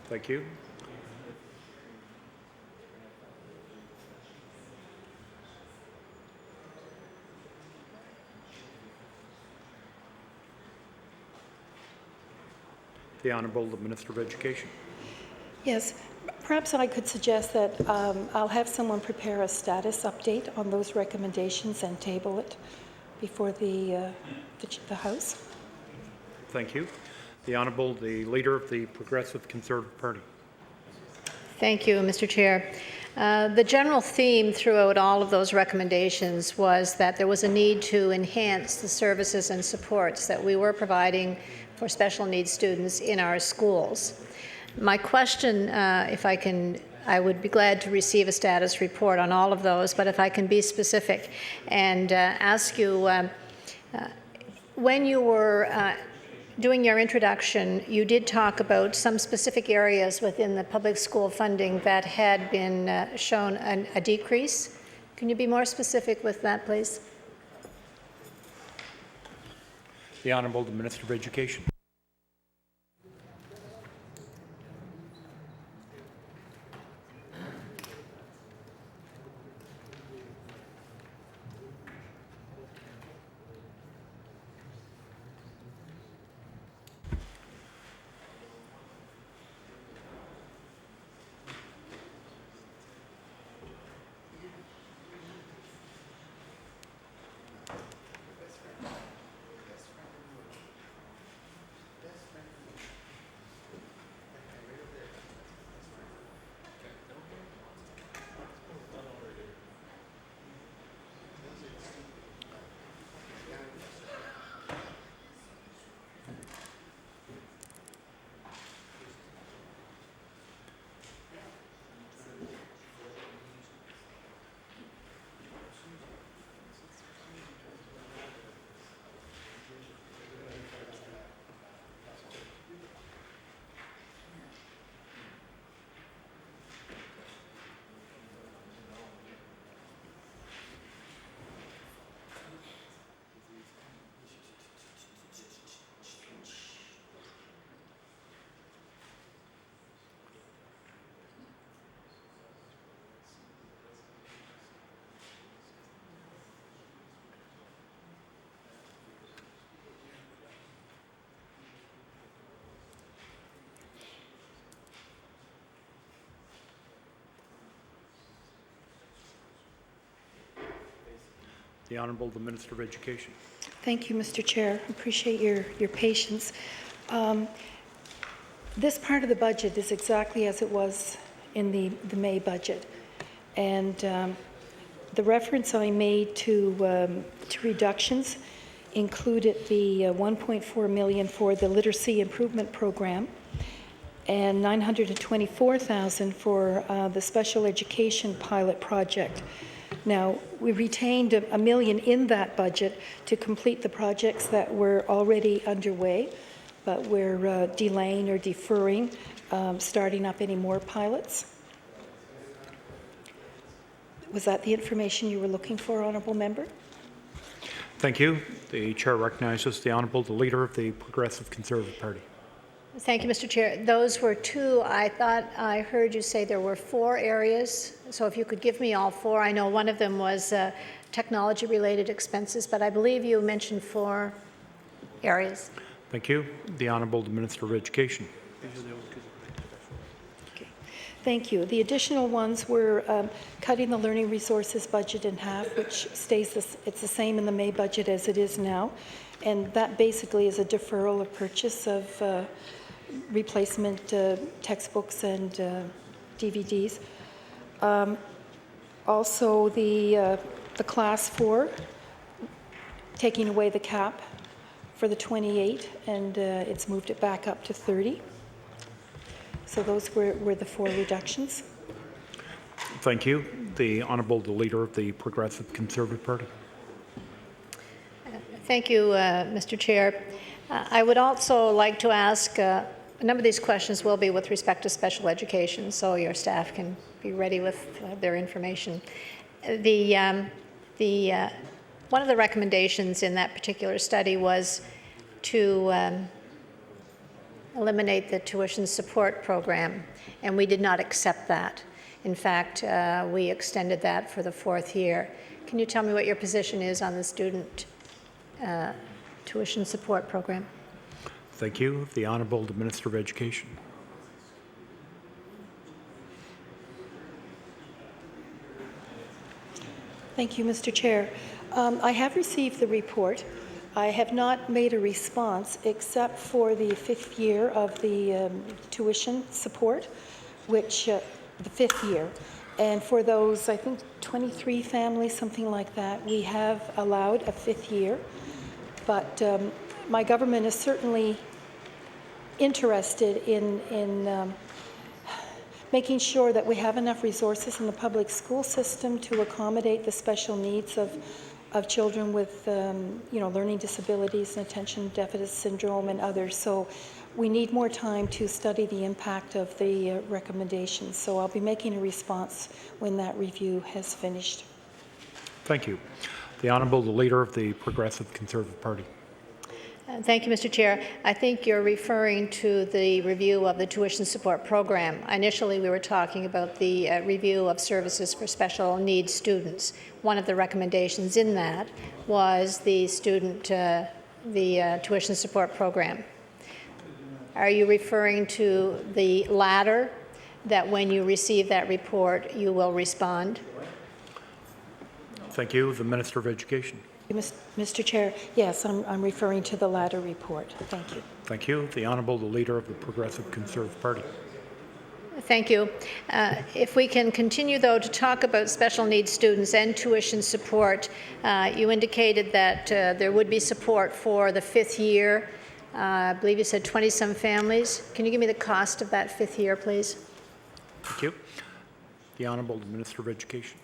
Thank you. The Honourable, the Minister of Education. Yes, perhaps I could suggest that I'll have someone prepare a status update on those recommendations and table it before the House. Thank you. The Honourable, the Leader of the Progressive Conservative Party. Thank you, Mr. Chair. The general theme throughout all of those recommendations was that there was a need to enhance the services and supports that we were providing for special needs students in our schools. My question, I would be glad to receive a status report on all of those, but if I can be specific and ask you, when you were doing your introduction, you did talk about some specific areas within the public school funding that had been shown a decrease. Can you be more specific with that, please? The Honourable, the Minister of Education. The Honourable, the Minister of Education. Thank you, Mr. Chair. Appreciate your patience. This part of the budget is exactly as it was in the May budget. And the reference I made to reductions included the 1.4 million for the literacy improvement program and 924,000 for the special education pilot project. Now, we retained a million in that budget to complete the projects that were already underway, but we're delaying or deferring starting up any more pilots. Was that the information you were looking for, Honourable Member? Thank you. The chair recognizes the Honourable, the Leader of the Progressive Conservative Party. Thank you, Mr. Chair. Those were two. I thought I heard you say there were 4 areas. So if you could give me all 4. I know one of them was technology-related expenses, but I believe you mentioned 4 areas. Thank you. The Honourable, the Minister of Education. Okay. Thank you. The additional ones were cutting the learning resources budget in half, which stays it's the same in the May budget as it is now. And that basically is a deferral of purchase of replacement textbooks and DVDs. Also, the class 4, taking away the cap for the 28, and it's moved it back up to 30. So those were the 4 reductions. Thank you. The Honourable, the Leader of the Progressive Conservative Party. Thank you, Mr. Chair. I would also like to ask, a number of these questions will be with respect to special education, so your staff can be ready with their information. One of the recommendations in that particular study was to eliminate the tuition support program, and we did not accept that. In fact, we extended that for the 4th year. Can you tell me what your position is on the student tuition support program? Thank you. The Honourable, the Minister of Education. Thank you, Mr. Chair. I have received the report. I have not made a response except for the 5th year of the tuition support, which the 5th year. And for those, I think, 23 families, something like that, we have allowed a 5th year. But my government is certainly interested in making sure that we have enough resources in the public school system to accommodate the special needs of children with learning disabilities and attention deficit syndrome and others. So we need more time to study the impact of the recommendations. So I'll be making a response when that review has finished. Thank you. The Honourable, the Leader of the Progressive Conservative Party. Thank you, Mr. Chair. I think you're referring to the review of the tuition support program. Initially, we were talking about the review of services for special needs students. One of the recommendations in that was the tuition support program. Are you referring to the latter, that when you receive that report, you will respond? Thank you. The Minister of Education. Mr. Chair, yes, I'm referring to the latter report. Thank you. Thank you. The Honourable, the Leader of the Progressive Conservative Party. Thank you. If we can continue, though, to talk about special needs students and tuition support, you indicated that there would be support for the 5th year. I believe you said 20-some families. Can you give me the cost of that 5th year, please? Thank you. The Honourable, the Minister of Education.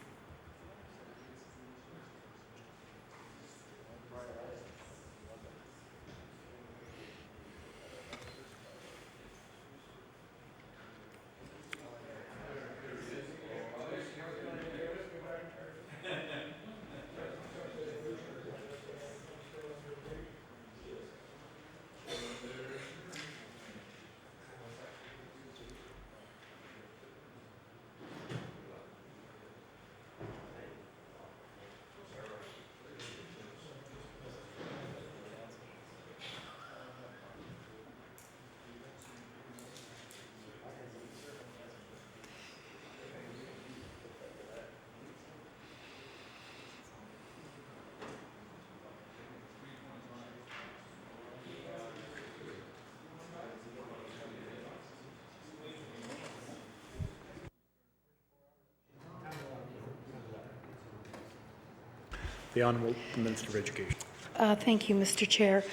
The Honourable, the Minister of Education. Thank you, Mr. Chair.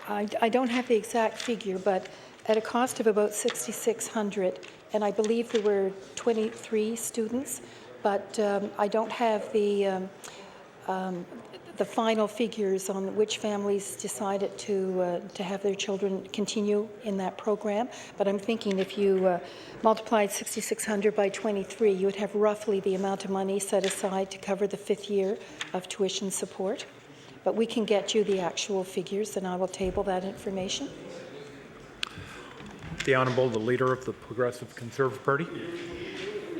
I don't have the exact figure, but at a cost of about $6,600, and I believe there were 23 students, but I don't have the final figures on which families decided to have their children continue in that program. But I'm thinking if you multiplied 6,600 by 23, you would have roughly the amount of money set aside to cover the 5th year of tuition support. But we can get you the actual figures, and I will table that information. The Honourable, the Leader of the Progressive Conservative Party.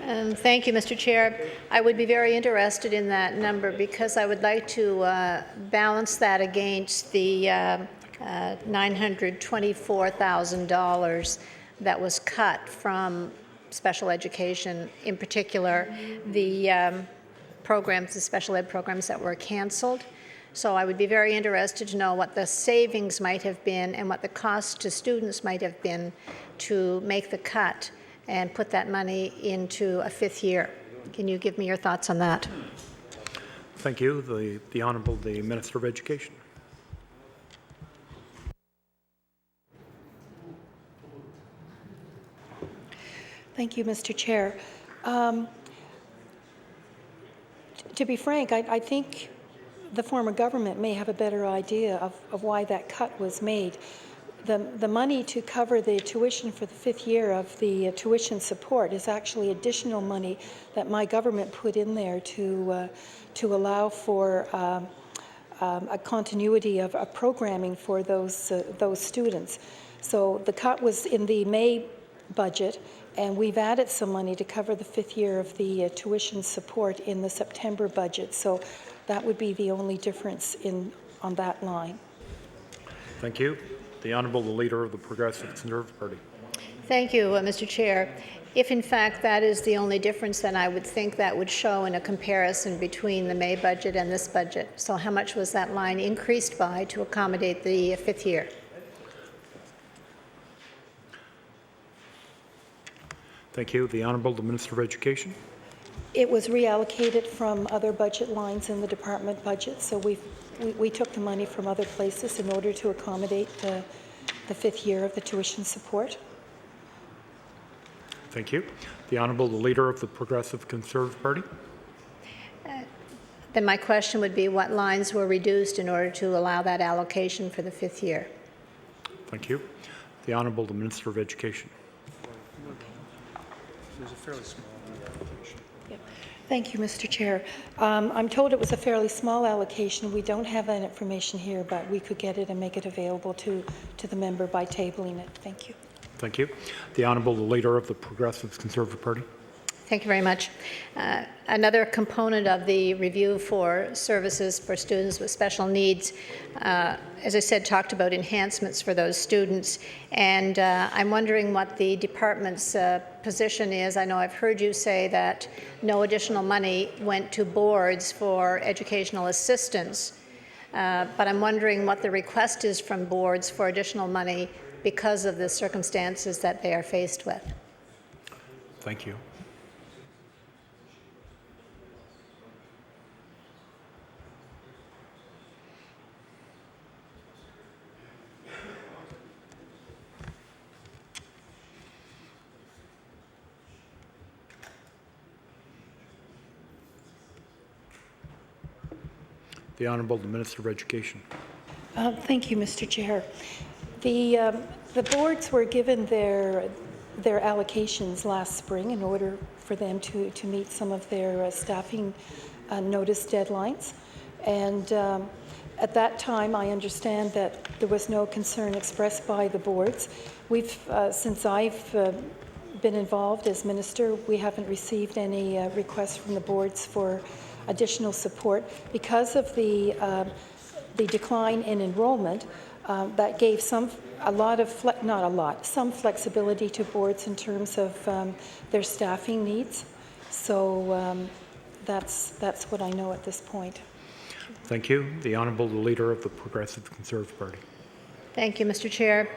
Thank you, Mr. Chair. I would be very interested in that number because I would like to balance that against the $924,000 that was cut from special education, in particular the programs, the special ed programs that were canceled. So I would be very interested to know what the savings might have been and what the cost to students might have been to make the cut and put that money into a 5th year. Can you give me your thoughts on that? Thank you. The Honourable, the Minister of Education. Thank you, Mr. Chair. To be frank, I think the former government may have a better idea of why that cut was made. The money to cover the tuition for the 5th year of the tuition support is actually additional money that my government put in there to allow for a continuity of programming for those students. So the cut was in the May budget, and we've added some money to cover the 5th year of the tuition support in the September budget. So that would be the only difference on that line. Thank you. The Honourable, the Leader of the Progressive Conservative Party. Thank you, Mr. Chair. If in fact that is the only difference, then I would think that would show in a comparison between the May budget and this budget. So how much was that line increased by to accommodate the 5th year? Thank you. The Honourable, the Minister of Education. It was reallocated from other budget lines in the department budget, so we took the money from other places in order to accommodate the 5th year of the tuition support. Thank you. The Honourable, the Leader of the Progressive Conservative Party. Then my question would be what lines were reduced in order to allow that allocation for the 5th year? Thank you. The Honourable, the Minister of Education. There's a fairly small allocation. Thank you, Mr. Chair. I'm told it was a fairly small allocation. We don't have that information here, but we could get it and make it available to the member by tabling it. Thank you. Thank you. The Honourable, the Leader of the Progressive Conservative Party. Thank you very much. Another component of the review for services for students with special needs, as I said, talked about enhancements for those students. And I'm wondering what the department's position is. I know I've heard you say that no additional money went to boards for educational assistance, but I'm wondering what the request is from boards for additional money because of the circumstances that they are faced with. Thank you. The Honourable, the Minister of Education. Thank you, Mr. Chair. The boards were given their allocations last spring in order for them to meet some of their staffing notice deadlines. And at that time, I understand that there was no concern expressed by the boards. Since I've been involved as minister, we haven't received any requests from the boards for additional support because of the decline in enrollment. That gave some flexibility to boards in terms of their staffing needs. So that's what I know at this point. Thank you. The Honourable, the Leader of the Progressive Conservative Party. Thank you, Mr. Chair.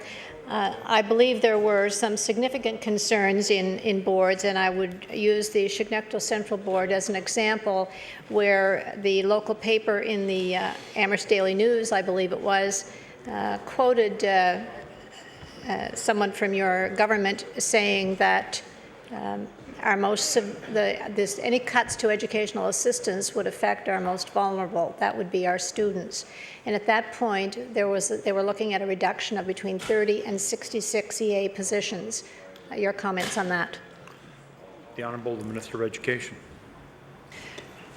I believe there were some significant concerns in boards, and I would use the Chignecto Central Board as an example, where the local paper in the Amherst Daily News, I believe it was, quoted someone from your government saying that our any cuts to educational assistance would affect our most vulnerable. That would be our students. And at that point, they were looking at a reduction of between 30 and 66 EA positions. Your comments on that? The Honourable the Minister of Education.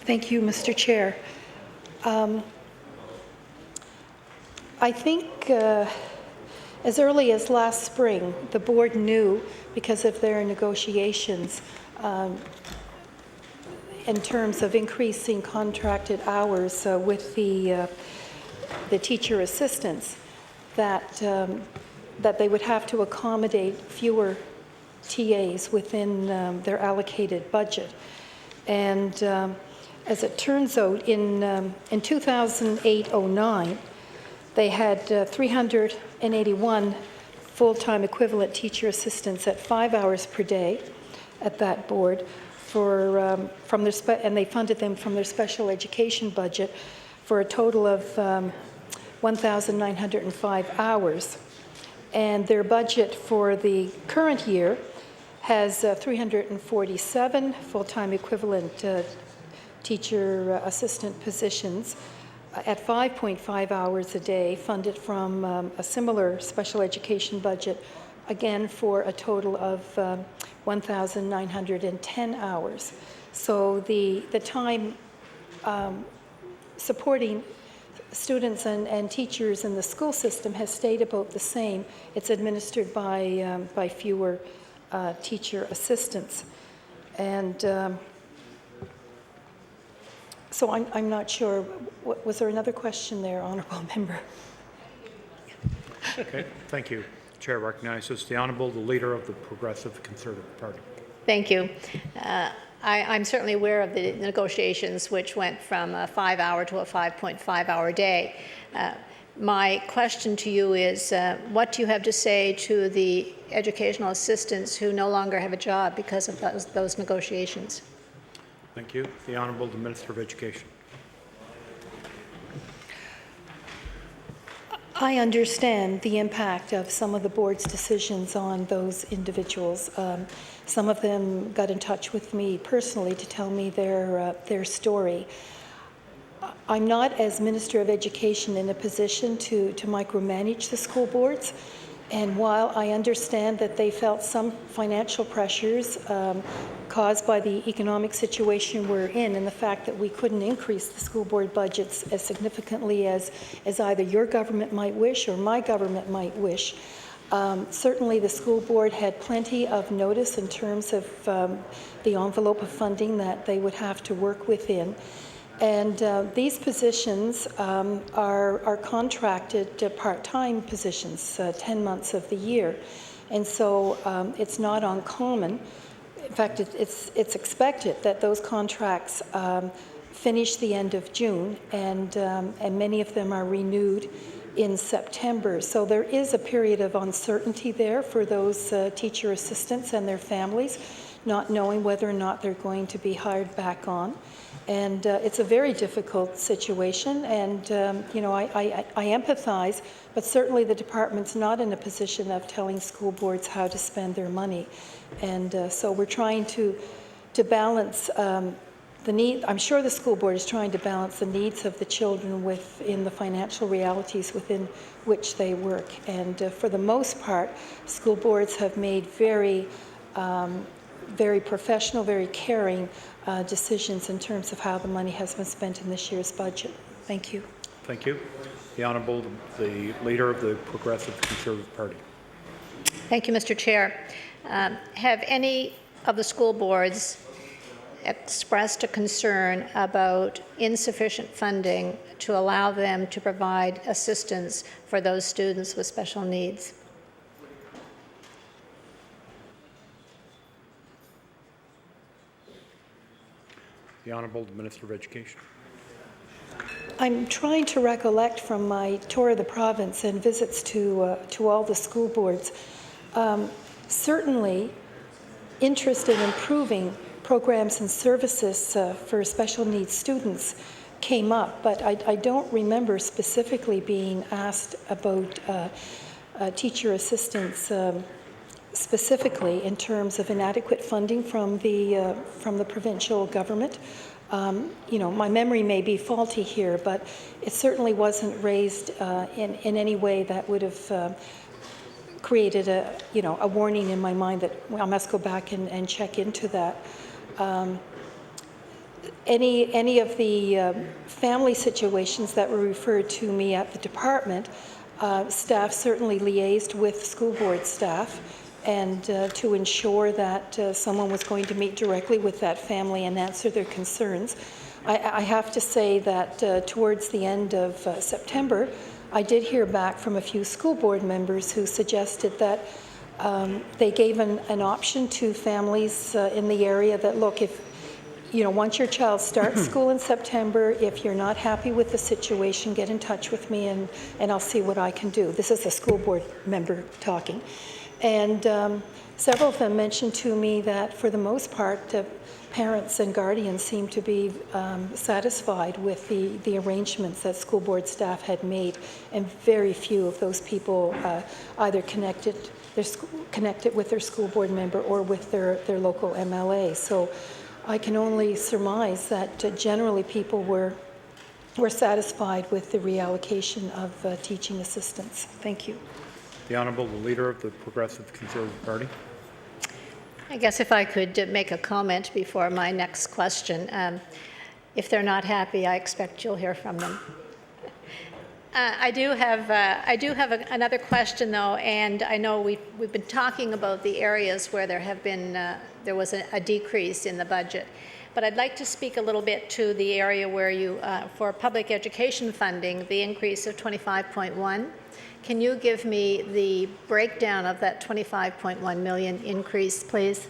Thank you, Mr. Chair. I think as early as last spring, the board knew, because of their negotiations in terms of increasing contracted hours with the teacher assistants, that they would have to accommodate fewer TAs within their allocated budget. And as it turns out, in 2008-09, they had 381 full-time equivalent teacher assistants at 5 hours per day at that board and they funded them from their special education budget for a total of 1,905 hours. And their budget for the current year has 347 full-time equivalent teacher assistant positions at 5.5 hours a day, funded from a similar special education budget, again for a total of 1,910 hours. So the time supporting students and teachers in the school system has stayed about the same. It's administered by fewer teacher assistants. And so I'm not sure. Was there another question there, Honourable Member? Okay, thank you. The Chair recognizes the Honourable the Leader of the Progressive Conservative Party. Thank you. I'm certainly aware of the negotiations which went from a 5-hour to a 5.5-hour day. My question to you is, what do you have to say to the educational assistants who no longer have a job because of those negotiations? Thank you. The Honourable the Minister of Education. I understand the impact of some of the board's decisions on those individuals. Some of them got in touch with me personally to tell me their story. I'm not, as Minister of Education, in a position to micromanage the school boards. And while I understand that they felt some financial pressures caused by the economic situation we're in and the fact that we couldn't increase the school board budgets as significantly as either your government might wish or my government might wish, certainly the school board had plenty of notice in terms of the envelope of funding that they would have to work within. And these positions are contracted part-time positions, 10 months of the year. And so it's not uncommon. In fact, it's expected that those contracts finish the end of June, and many of them are renewed in September. So there is a period of uncertainty there for those teacher assistants and their families, not knowing whether or not they're going to be hired back on. And it's a very difficult situation, and you know, I empathize, but certainly the department's not in a position of telling school boards how to spend their money. And so we're trying to balance the need. I'm sure the school board is trying to balance the needs of the children within the financial realities within which they work. And for the most part, school boards have made very professional, very caring decisions in terms of how the money has been spent in this year's budget. Thank you. Thank you. The Honourable, the Leader of the Progressive Conservative Party. Thank you, Mr. Chair. Have any of the school boards expressed a concern about insufficient funding to allow them to provide assistance for those students with special needs? The Honourable the Minister of Education. I'm trying to recollect from my tour of the province and visits to all the school boards. Certainly, interest in improving programs and services for special needs students came up, but I don't remember specifically being asked about teacher assistants specifically in terms of inadequate funding from the provincial government. My memory may be faulty here, but it certainly wasn't raised in any way that would have created a warning in my mind that I must go back and check into that. Any of the family situations that were referred to me at the department, staff certainly liaised with school board staff and to ensure that someone was going to meet directly with that family and answer their concerns. I have to say that towards the end of September, I did hear back from a few school board members who suggested that they gave an option to families in the area that, look, if once your child starts school in September, if you're not happy with the situation, get in touch with me and I'll see what I can do. This is a school board member talking. And several of them mentioned to me that for the most part, parents and guardians seemed to be satisfied with the arrangements that school board staff had made, and very few of those people either connected with their school board member or with their local MLA. So I can only surmise that generally people were satisfied with the reallocation of teaching assistants. Thank you. The Honourable, the Leader of the Progressive Conservative Party. I guess if I could make a comment before my next question. If they're not happy, I expect you'll hear from them. I do have another question, though, and I know we've been talking about the areas where there was a decrease in the budget, but I'd like to speak a little bit to the area where you, for public education funding, the increase of 25.1. Can you give me the breakdown of that 25.1 million increase, please?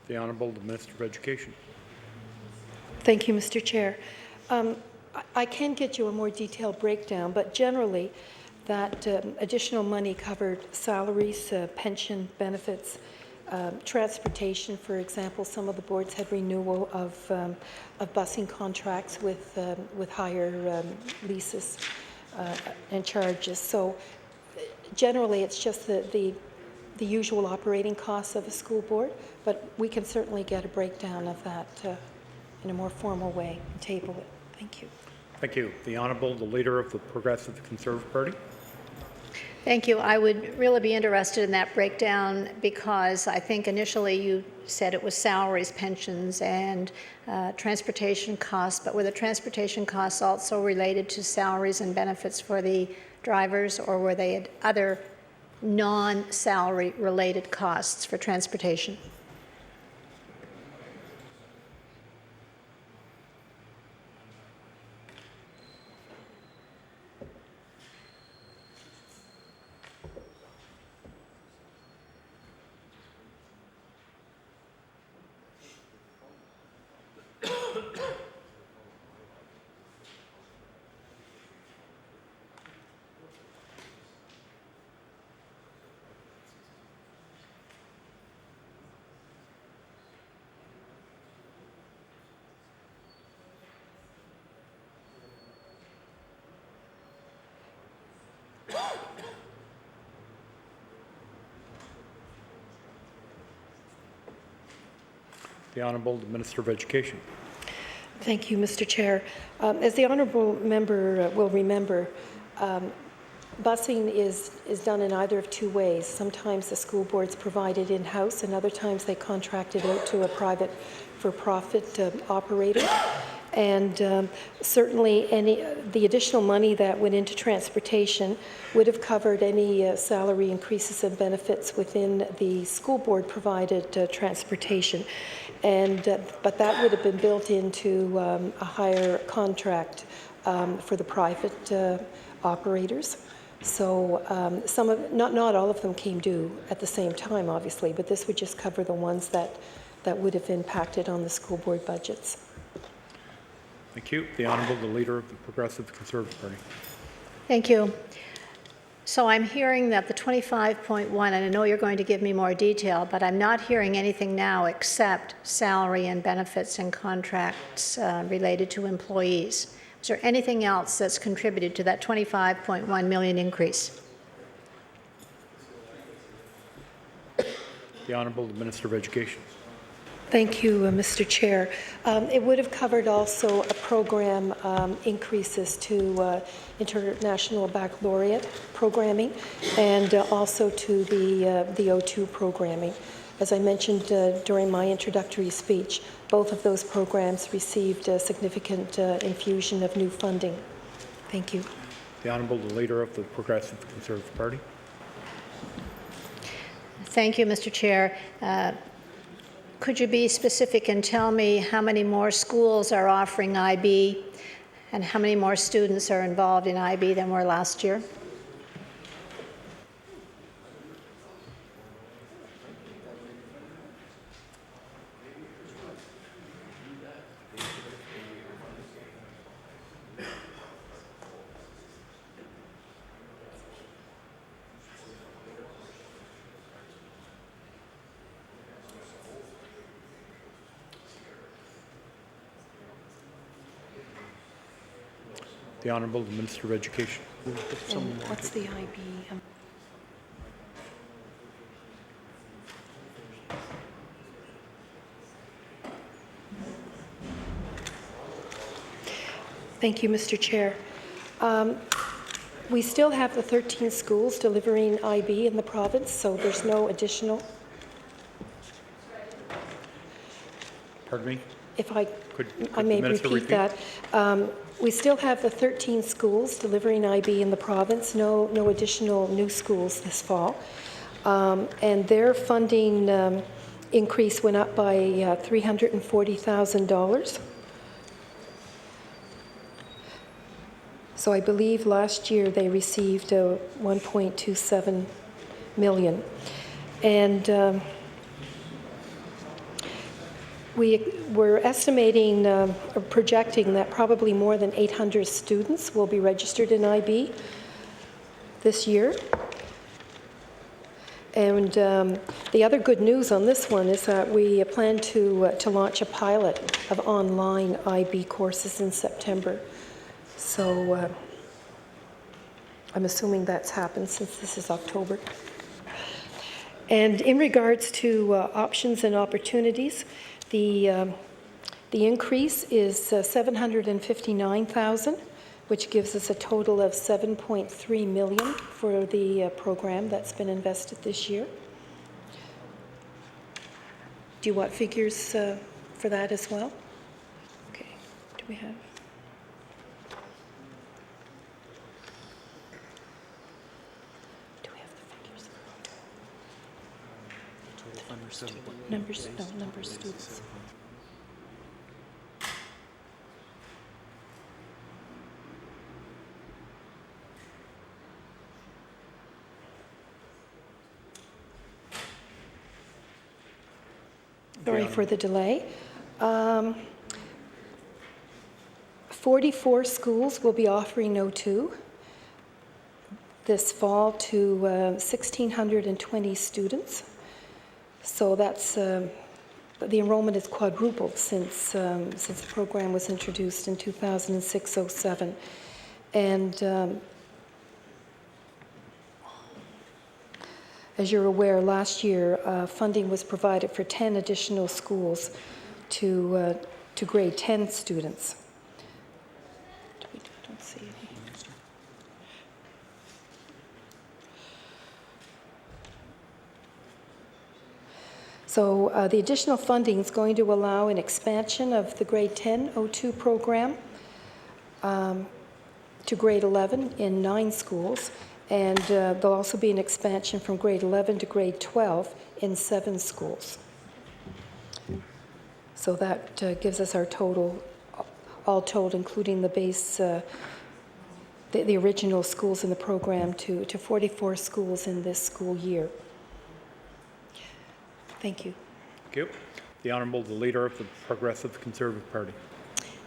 The Honourable, the Minister of Education. Thank you, Mr. Chair. I can get you a more detailed breakdown, but generally that additional money covered salaries, pension benefits, transportation. For example, some of the boards had renewal of busing contracts with higher leases and charges. So generally it's just the usual operating costs of a school board, but we can certainly get a breakdown of that in a more formal way and table it. Thank you. Thank you. The Honourable, the Leader of the Progressive Conservative Party. Thank you. I would really be interested in that breakdown because I think initially you said it was salaries, pensions, and transportation costs, but were the transportation costs also related to salaries and benefits for the drivers, or were they other non-salary related costs for transportation? The Honourable, the Minister of Education. Thank you, Mr. Chair. As the honourable member will remember, busing is done in either of two ways. Sometimes the school boards provide it in-house, and other times they contract it out to a private for-profit operator. And certainly the additional money that went into transportation would have covered any salary increases and benefits within the school board provided transportation. But that would have been built into a higher contract for the private operators. So not all of them came due at the same time, obviously, but this would just cover the ones that would have impacted on the school board budgets. Thank you. The Honourable, the Leader of the Progressive Conservative Party. Thank you. So I'm hearing that the 25.1, and I know you're going to give me more detail, but I'm not hearing anything now except salary and benefits and contracts related to employees. Is there anything else that's contributed to that 25.1 million increase? The Honourable, the Minister of Education. Thank you, Mr. Chair. It would have covered also a program increases to international baccalaureate programming and also to the O2 programming. As I mentioned during my introductory speech, both of those programs received a significant infusion of new funding. Thank you. The Honourable, the Leader of the Progressive Conservative Party. Thank you, Mr. Chair. Could you be specific and tell me how many more schools are offering IB and how many more students are involved in IB than were last year? The Honourable, the Minister of Education. And what's the IB? Thank you, Mr. Chair. We still have the 13 schools delivering IB in the province, so there's no additional. Pardon me? If I Could may the Minister repeat that. We still have the 13 schools delivering IB in the province, no additional new schools this fall. And their funding increase went up by $340,000. So I believe last year they received 1.27 million. And we're estimating or projecting that probably more than 800 students will be registered in IB this year. And the other good news on this one is that we plan to launch a pilot of online IB courses in September. So I'm assuming that's happened since this is October. And in regards to options and opportunities, the increase is 759,000, which gives us a total of 7.3 million for the program that's been invested this year. Do you want figures for that as well? Okay. Do we have? Do we have the figures? Numbers of students. Sorry for the delay. 44 schools will be offering O2 this fall to 1,620 students. So that's the enrollment is quadrupled since the program was introduced in 2006-07, and as you're aware, last year funding was provided for 10 additional schools to grade 10 students. Don't see any. So the additional funding is going to allow an expansion of the grade 10 O2 program to grade 11 in 9 schools, and there'll also be an expansion from grade 11 to grade 12 in 7 schools. So that gives us our total, all told, including the base, the original schools in the program, to 44 schools in this school year. Thank you. Thank you. The Honourable, the Leader of the Progressive Conservative Party.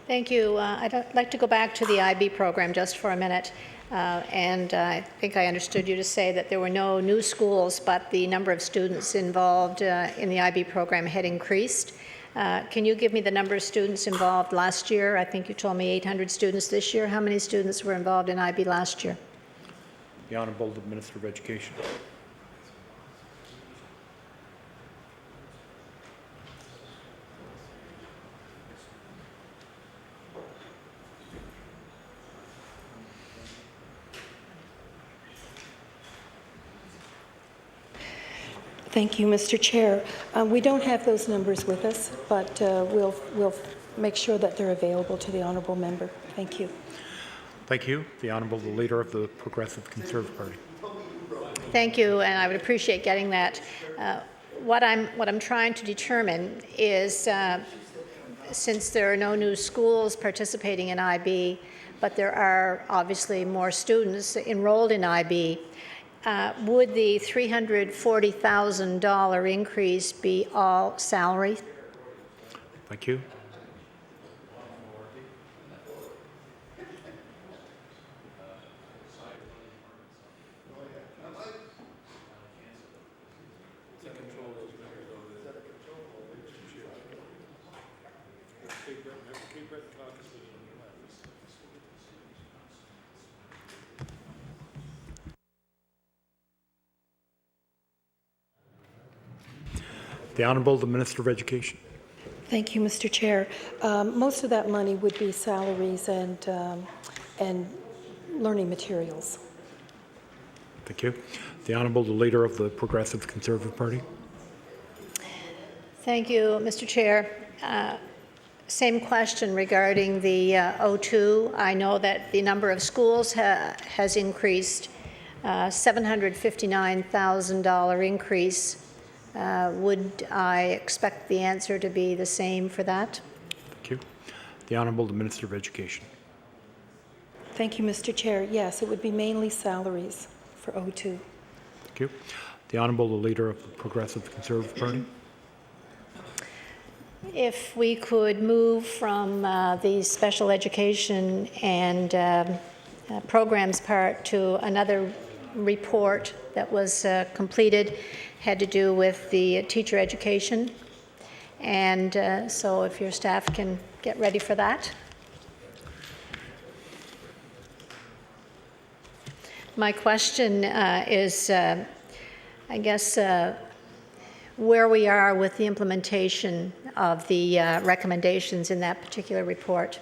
Thank you. I'd like to go back to the IB program just for a minute. And I think I understood you to say that there were no new schools, but the number of students involved in the IB program had increased. Can you give me the number of students involved last year? I think you told me 800 students this year. How many students were involved in IB last year? The Honourable, the Minister of Education. Thank you, Mr. Chair. We don't have those numbers with us, but we'll make sure that they're available to the honourable member. Thank you. Thank you. The Honourable, the Leader of the Progressive Conservative Party. Thank you, and I would appreciate getting that. What I'm trying to determine is, since there are no new schools participating in IB, but there are obviously more students enrolled in IB, would the $340,000 increase be all salary? Thank you. The Honourable, the Minister of Education. Thank you, Mr. Chair. Most of that money would be salaries and learning materials. Thank you. The Honourable, the Leader of the Progressive Conservative Party. Thank you, Mr. Chair. Same question regarding the O2. I know that the number of schools has increased, $759,000 increase. Would I expect the answer to be the same for that? Thank you. The Honourable, the Minister of Education. Thank you, Mr. Chair. Yes, it would be mainly salaries for O2. Thank you. The Honourable, the Leader of the Progressive Conservative Party. If we could move from the special education and programs part to another report that was completed, had to do with the teacher education. And so if your staff can get ready for that. My question is, I guess, where we are with the implementation of the recommendations in that particular report.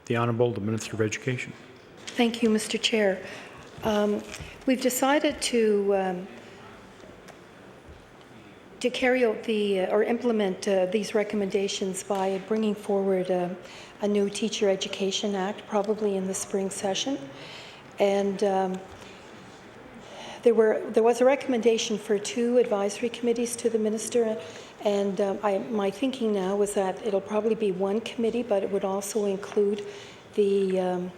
The Honourable, the Minister of Education. Thank you, Mr. Chair. We've decided to carry out or implement these recommendations by bringing forward a new Teacher Education Act, probably in the spring session. And there was a recommendation for 2 advisory committees to the Minister, and my thinking now was that it'll probably be 1 committee, but it would also include the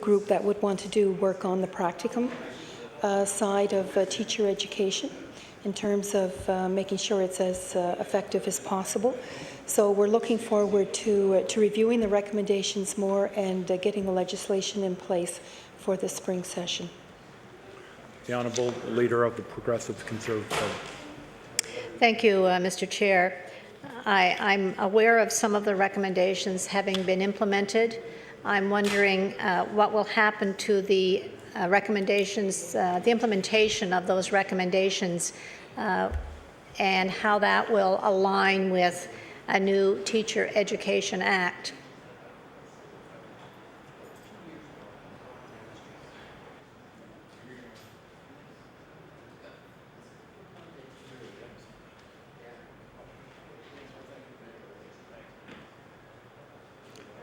group that would want to do work on the practicum side of teacher education in terms of making sure it's as effective as possible. So we're looking forward to reviewing the recommendations more and getting the legislation in place for the spring session. The Honourable Leader of the Progressive Conservative Party. Thank you, Mr. Chair. I'm aware of some of the recommendations having been implemented. I'm wondering what will happen to the recommendations, the implementation of those recommendations, and how that will align with a new Teacher Education Act.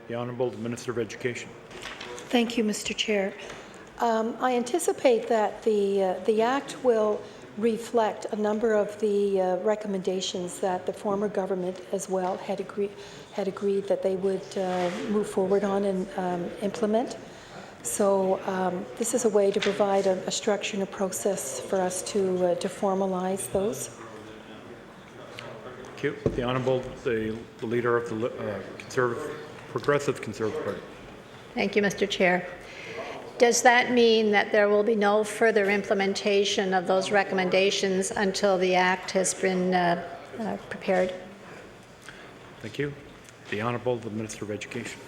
The Honourable Minister of Education. Thank you, Mr. Chair. I anticipate that the Act will reflect a number of the recommendations that the former government as well had agreed that they would move forward on and implement. So this is a way to provide a structure and a process for us to formalize those. Thank you. The Honourable the Leader of the Progressive Conservative Party. Thank you, Mr. Chair. Does that mean that there will be no further implementation of those recommendations until the Act has been prepared? Thank you. The Honourable the Minister of Education.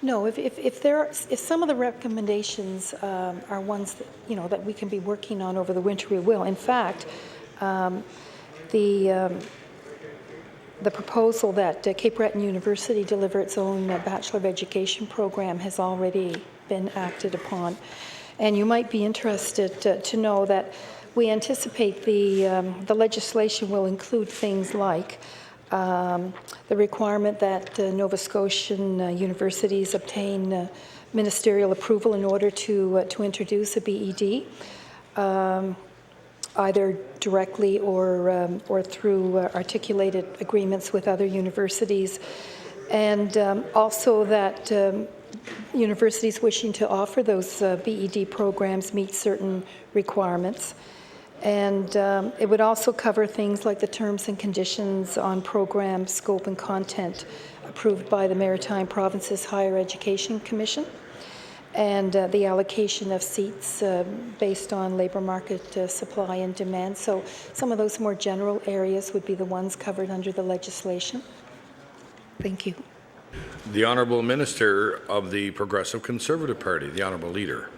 No, if some of the recommendations are ones that, that we can be working on over the winter, we will. In fact, the proposal that Cape Breton University deliver its own Bachelor of Education program has already been acted upon. And you might be interested to know that we anticipate the legislation will include things like the requirement that Nova Scotian universities obtain ministerial approval in order to introduce a BED, either directly or through articulated agreements with other universities, and also that universities wishing to offer those BED programs meet certain requirements. And it would also cover things like the terms and conditions on program scope and content approved by the Maritime Provinces Higher Education Commission, and the allocation of seats based on labour market supply and demand. So some of those more general areas would be the ones covered under the legislation. Thank you. The Honourable Minister of the Progressive Conservative Party, the Honourable Leader.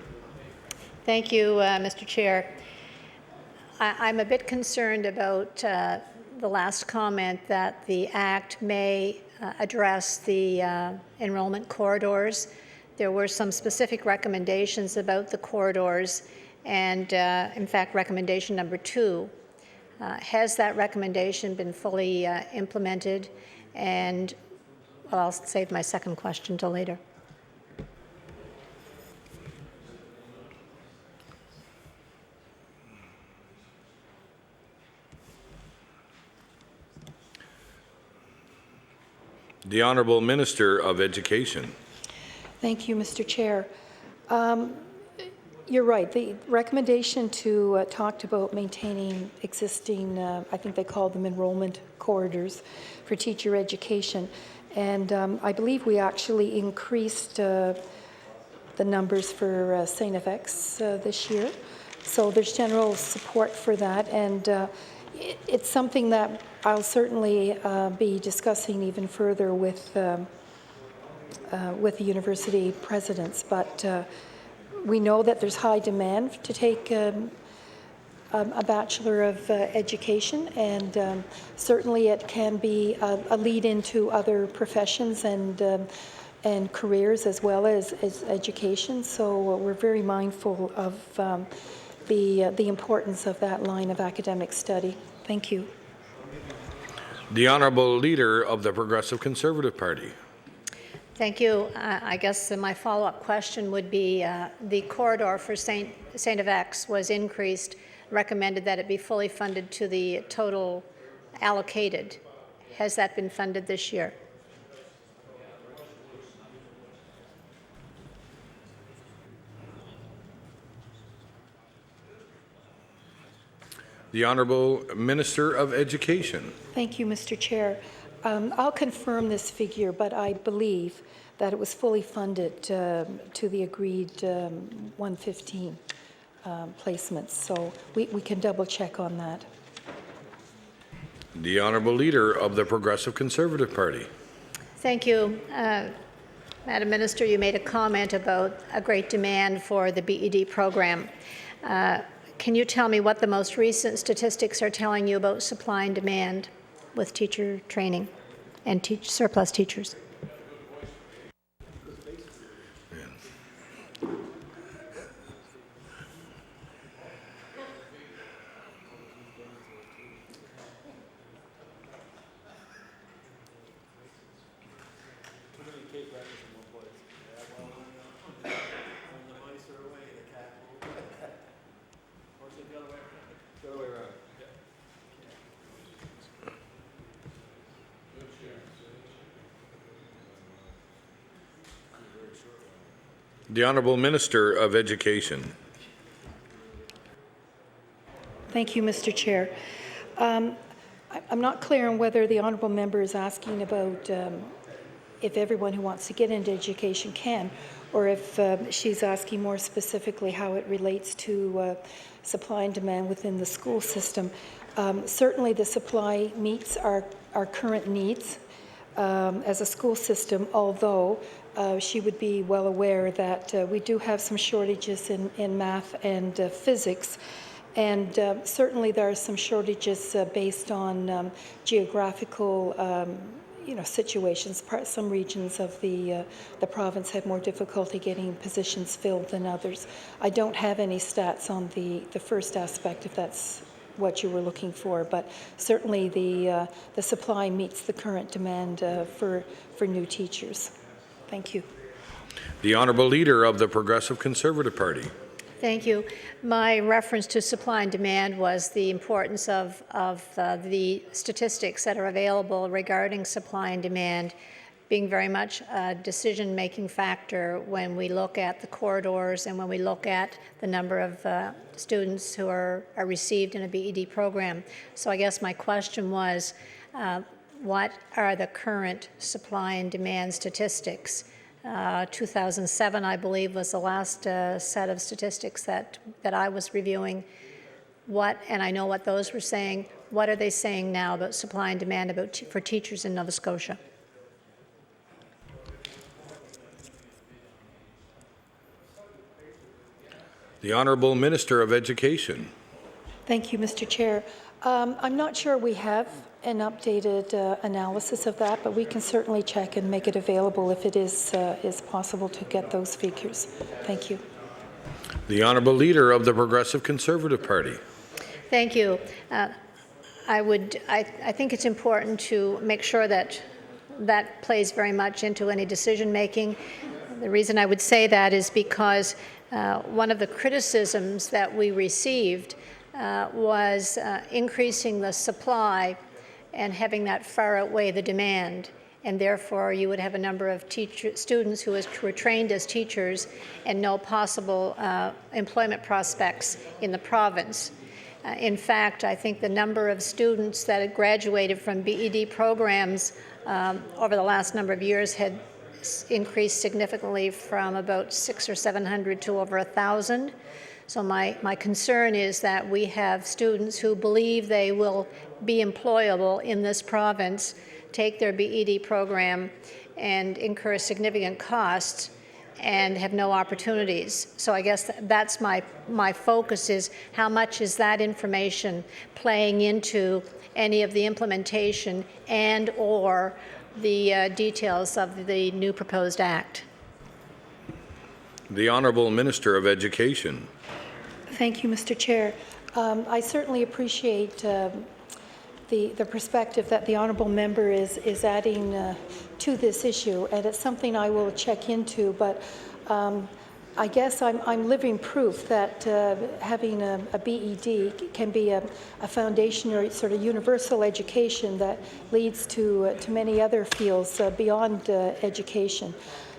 Thank you, Mr. Chair. I'm a bit concerned about the last comment that the Act may address the enrollment corridors. There were some specific recommendations about the corridors, and in fact, recommendation number 2. Has that recommendation been fully implemented? And well, I'll save my second question till later. The Honourable Minister of Education. Thank you, Mr. Chair. You're right. The recommendation to talked about maintaining existing, I think they called them enrollment corridors for teacher education. And I believe we actually increased the numbers for St. FX this year. So there's general support for that. And it's something that I'll certainly be discussing even further with the university presidents. But we know that there's high demand to take a Bachelor of Education, and certainly it can be a lead into other professions and careers as well as education. So we're very mindful of the importance of that line of academic study. Thank you. The Honourable Leader of the Progressive Conservative Party. Thank you. I guess my follow-up question would be, the corridor for St. FX was increased, recommended that it be fully funded to the total allocated. Has that been funded this year? The Honourable Minister of Education. Thank you, Mr. Chair. I'll confirm this figure, but I believe that it was fully funded to the agreed 115 placements. So we can double check on that. The Honourable Leader of the Progressive Conservative Party. Thank you. Madam Minister, you made a comment about a great demand for the BED program. Can you tell me what the most recent statistics are telling you about supply and demand with teacher training and surplus teachers? The Honourable Minister of Education. Thank you, Mr. Chair. I'm not clear on whether the honourable member is asking about if everyone who wants to get into education can, or if she's asking more specifically how it relates to supply and demand within the school system. Certainly the supply meets our current needs as a school system, although she would be well aware that we do have some shortages in math and physics. And certainly there are some shortages based on geographical situations. Some regions of the province have more difficulty getting positions filled than others. I don't have any stats on the first aspect, if that's what you were looking for, but certainly the supply meets the current demand for new teachers. Thank you. The Honourable Leader of the Progressive Conservative Party. Thank you. My reference to supply and demand was the importance of the statistics that are available regarding supply and demand being very much a decision-making factor when we look at the corridors and when we look at the number of students who are received in a BED program. So I guess my question was, what are the current supply and demand statistics? 2007, I believe, was the last set of statistics that I was reviewing. And I know what those were saying. What are they saying now about supply and demand for teachers in Nova Scotia? The Honourable Minister of Education. Thank you, Mr. Chair. I'm not sure we have an updated analysis of that, but we can certainly check and make it available if it is possible to get those figures. Thank you. The Honourable Leader of the Progressive Conservative Party. Thank you. I think it's important to make sure that plays very much into any decision making. The reason I would say that is because one of the criticisms that we received was increasing the supply and having that far outweigh the demand, and therefore you would have a number of students who were trained as teachers and no possible employment prospects in the province. In fact, I think the number of students that had graduated from BED programs over the last number of years had increased significantly from about 600 or 700 to over 1,000. So my concern is that we have students who believe they will be employable in this province, take their BED program and incur significant costs and have no opportunities. So I guess that's my focus, is how much is that information playing into any of the implementation and or the details of the new proposed act. The Honourable Minister of Education. Thank you, Mr. Chair. I certainly appreciate the perspective that the honourable member is adding to this issue, and it's something I will check into, but I guess I'm living proof that having a BEd can be a foundation or sort of universal education that leads to many other fields beyond education.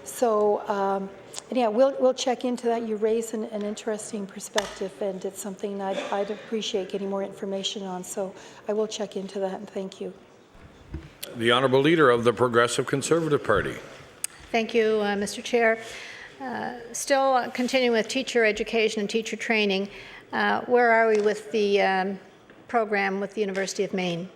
So yeah, we'll check into that. You raise an interesting perspective, and it's something I'd appreciate getting more information on. So I will check into that, and thank you. The Honourable Leader of the Progressive Conservative Party. Thank you, Mr. Chair. Still continuing with teacher education and teacher training, where are we with the program with the University of Maine?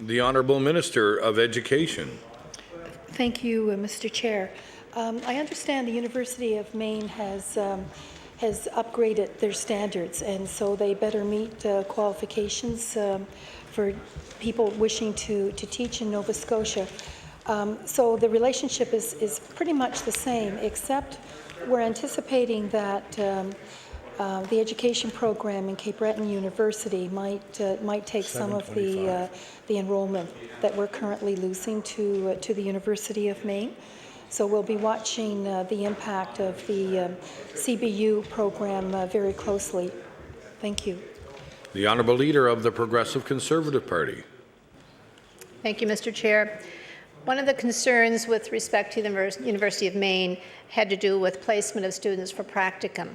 The Honourable Minister of Education. Thank you, Mr. Chair. I understand the University of Maine has upgraded their standards, and so they better meet qualifications for people wishing to teach in Nova Scotia. So the relationship is pretty much the same, except we're anticipating that the education program in Cape Breton University might take some of the enrollment that we're currently losing to the University of Maine. So we'll be watching the impact of the CBU program very closely. Thank you. The Honourable Leader of the Progressive Conservative Party. Thank you, Mr. Chair. One of the concerns with respect to the University of Maine had to do with placement of students for practicum.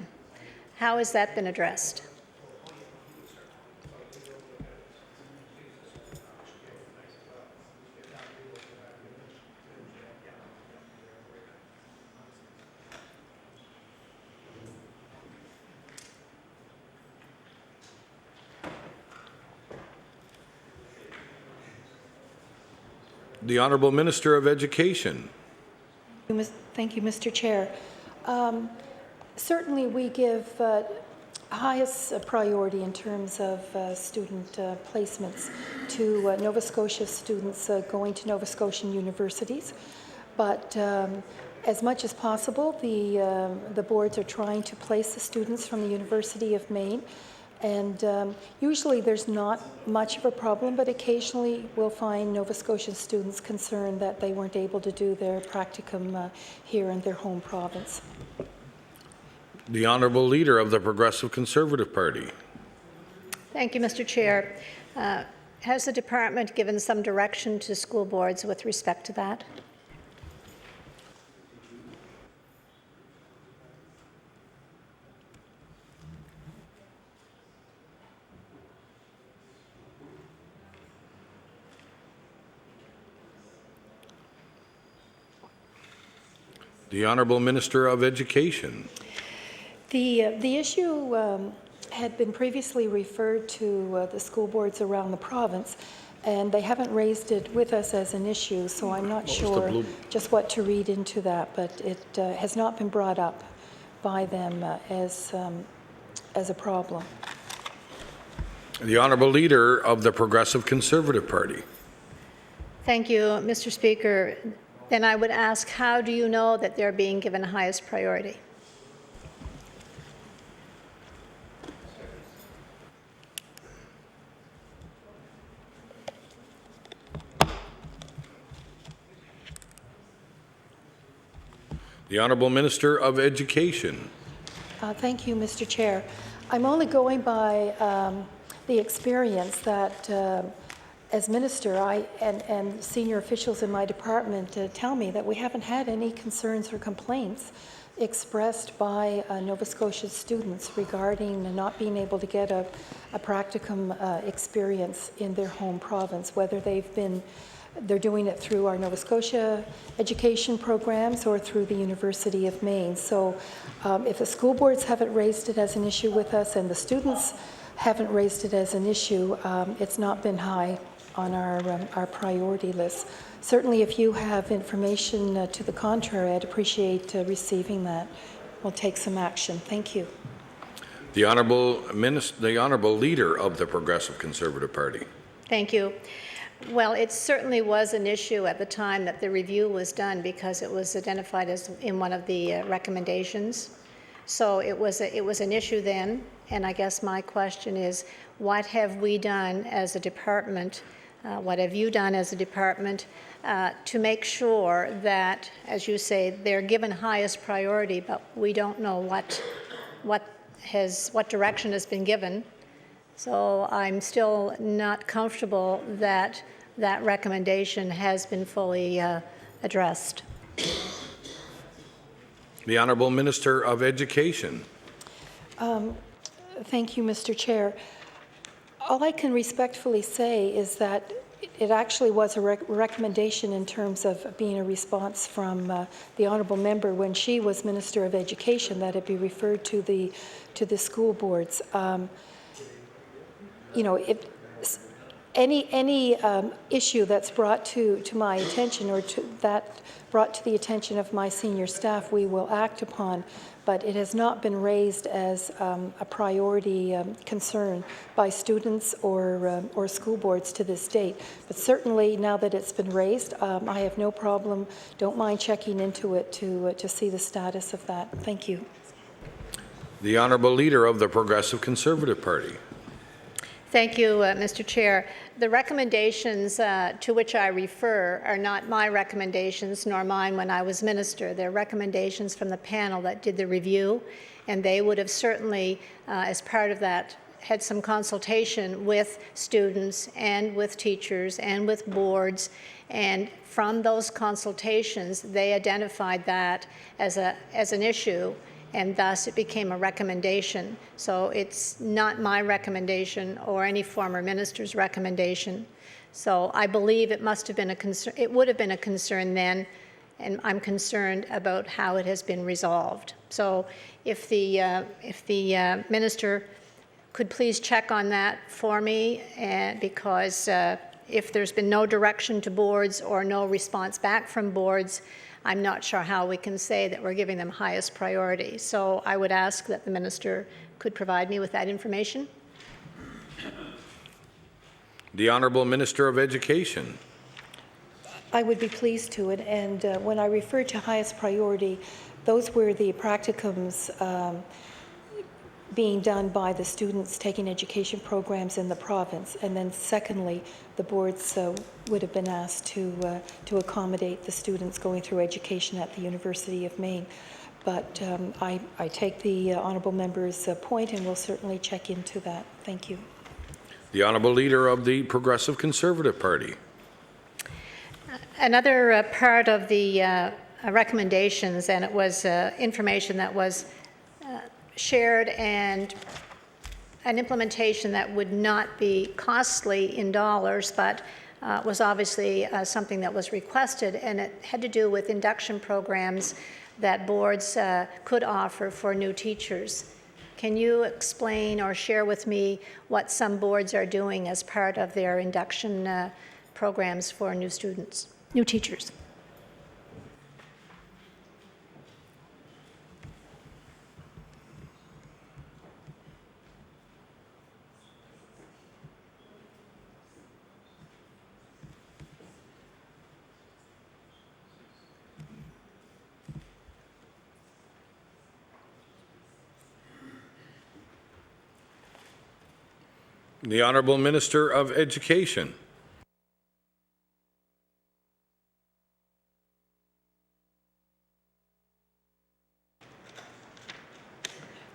How has that been addressed? The Honourable Minister of Education. Thank you, Mr. Chair. Certainly, we give highest priority in terms of student placements to Nova Scotia students going to Nova Scotian universities. But as much as possible, the boards are trying to place the students from the University of Maine. And usually there's not much of a problem, but occasionally we'll find Nova Scotian students concerned that they weren't able to do their practicum here in their home province. The Honourable Leader of the Progressive Conservative Party. Thank you, Mr. Chair. Has the department given some direction to school boards with respect to that? The Honourable Minister of Education. The issue had been previously referred to the school boards around the province, and they haven't raised it with us as an issue, so I'm not sure just what to read into that, but it has not been brought up by them as a problem. The Honourable Leader of the Progressive Conservative Party. Thank you, Mr. Speaker. Then I would ask, how do you know that they're being given highest priority? The Honourable Minister of Education. Thank you, Mr. Chair. I'm only going by the experience that as minister, and senior officials in my department tell me that we haven't had any concerns or complaints expressed by Nova Scotia students regarding not being able to get a practicum experience in their home province, whether they're doing it through our Nova Scotia education programs or through the University of Maine. So if the school boards haven't raised it as an issue with us and the students haven't raised it as an issue, it's not been high our priority list. Certainly, if you have information to the contrary, I'd appreciate receiving that. We'll take some action. Thank you. The Honourable Leader of the Progressive Conservative Party. Thank you. Well, it certainly was an issue at the time that the review was done because it was identified as in one of the recommendations. So it was an issue then, and I guess my question is, what have we done as a department, what have you done as a department to make sure that, as you say, they're given highest priority, but we don't know what direction has been given. So I'm still not comfortable that that recommendation has been fully addressed. The Honourable Minister of Education. Thank you, Mr. Chair. All I can respectfully say is that it actually was a recommendation in terms of being a response from the honourable member when she was Minister of Education, that it be referred to the school boards. If any issue that's brought to my attention or brought to the attention of my senior staff, we will act upon, but it has not been raised as a priority concern by students or school boards to this date. But certainly now that it's been raised, I have no problem, don't mind checking into it to see the status of that. Thank you. The Honourable Leader of the Progressive Conservative Party. Thank you, Mr. Chair. The recommendations to which I refer are not my recommendations nor mine when I was minister. They're recommendations from the panel that did the review, and they would have certainly, as part of that, had some consultation with students and with teachers and with boards, and from those consultations, they identified that as an issue, and thus it became a recommendation. So it's not my recommendation or any former minister's recommendation. So I believe it must have been a concern. It would have been a concern then, and I'm concerned about how it has been resolved. So if the minister could please check on that for me, because if there's been no direction to boards or no response back from boards, I'm not sure how we can say that we're giving them highest priority. So I would ask that the minister could provide me with that information. The Honourable Minister of Education. I would be pleased to, and when I refer to highest priority, those were the practicums being done by the students taking education programs in the province, and then secondly, the boards would have been asked to accommodate the students going through education at the University of Maine. But I take the honourable member's point, and will certainly check into that. Thank you. The Honourable Leader of the Progressive Conservative Party. Another part of the recommendations, and it was information that was shared and an implementation that would not be costly in dollars, but was obviously something that was requested, and it had to do with induction programs that boards could offer for new teachers. Can you explain or share with me what some boards are doing as part of their induction programs for new students, new teachers? The Honourable Minister of Education.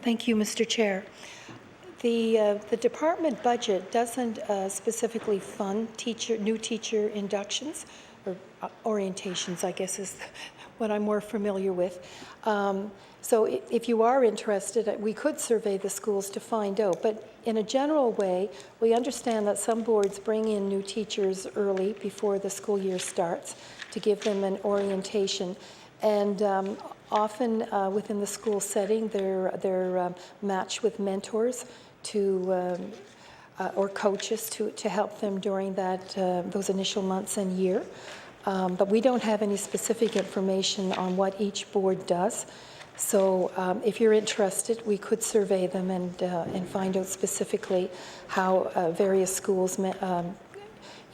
Thank you, Mr. Chair. The department budget doesn't specifically fund new teacher inductions, or orientations, I guess is what I'm more familiar with. So if you are interested, we could survey the schools to find out. But in a general way, we understand that some boards bring in new teachers early before the school year starts to give them an orientation. And often within the school setting, they're matched with mentors to or coaches to help them during those initial months and year. But we don't have any specific information on what each board does. So if you're interested, we could survey them and find out specifically how various schools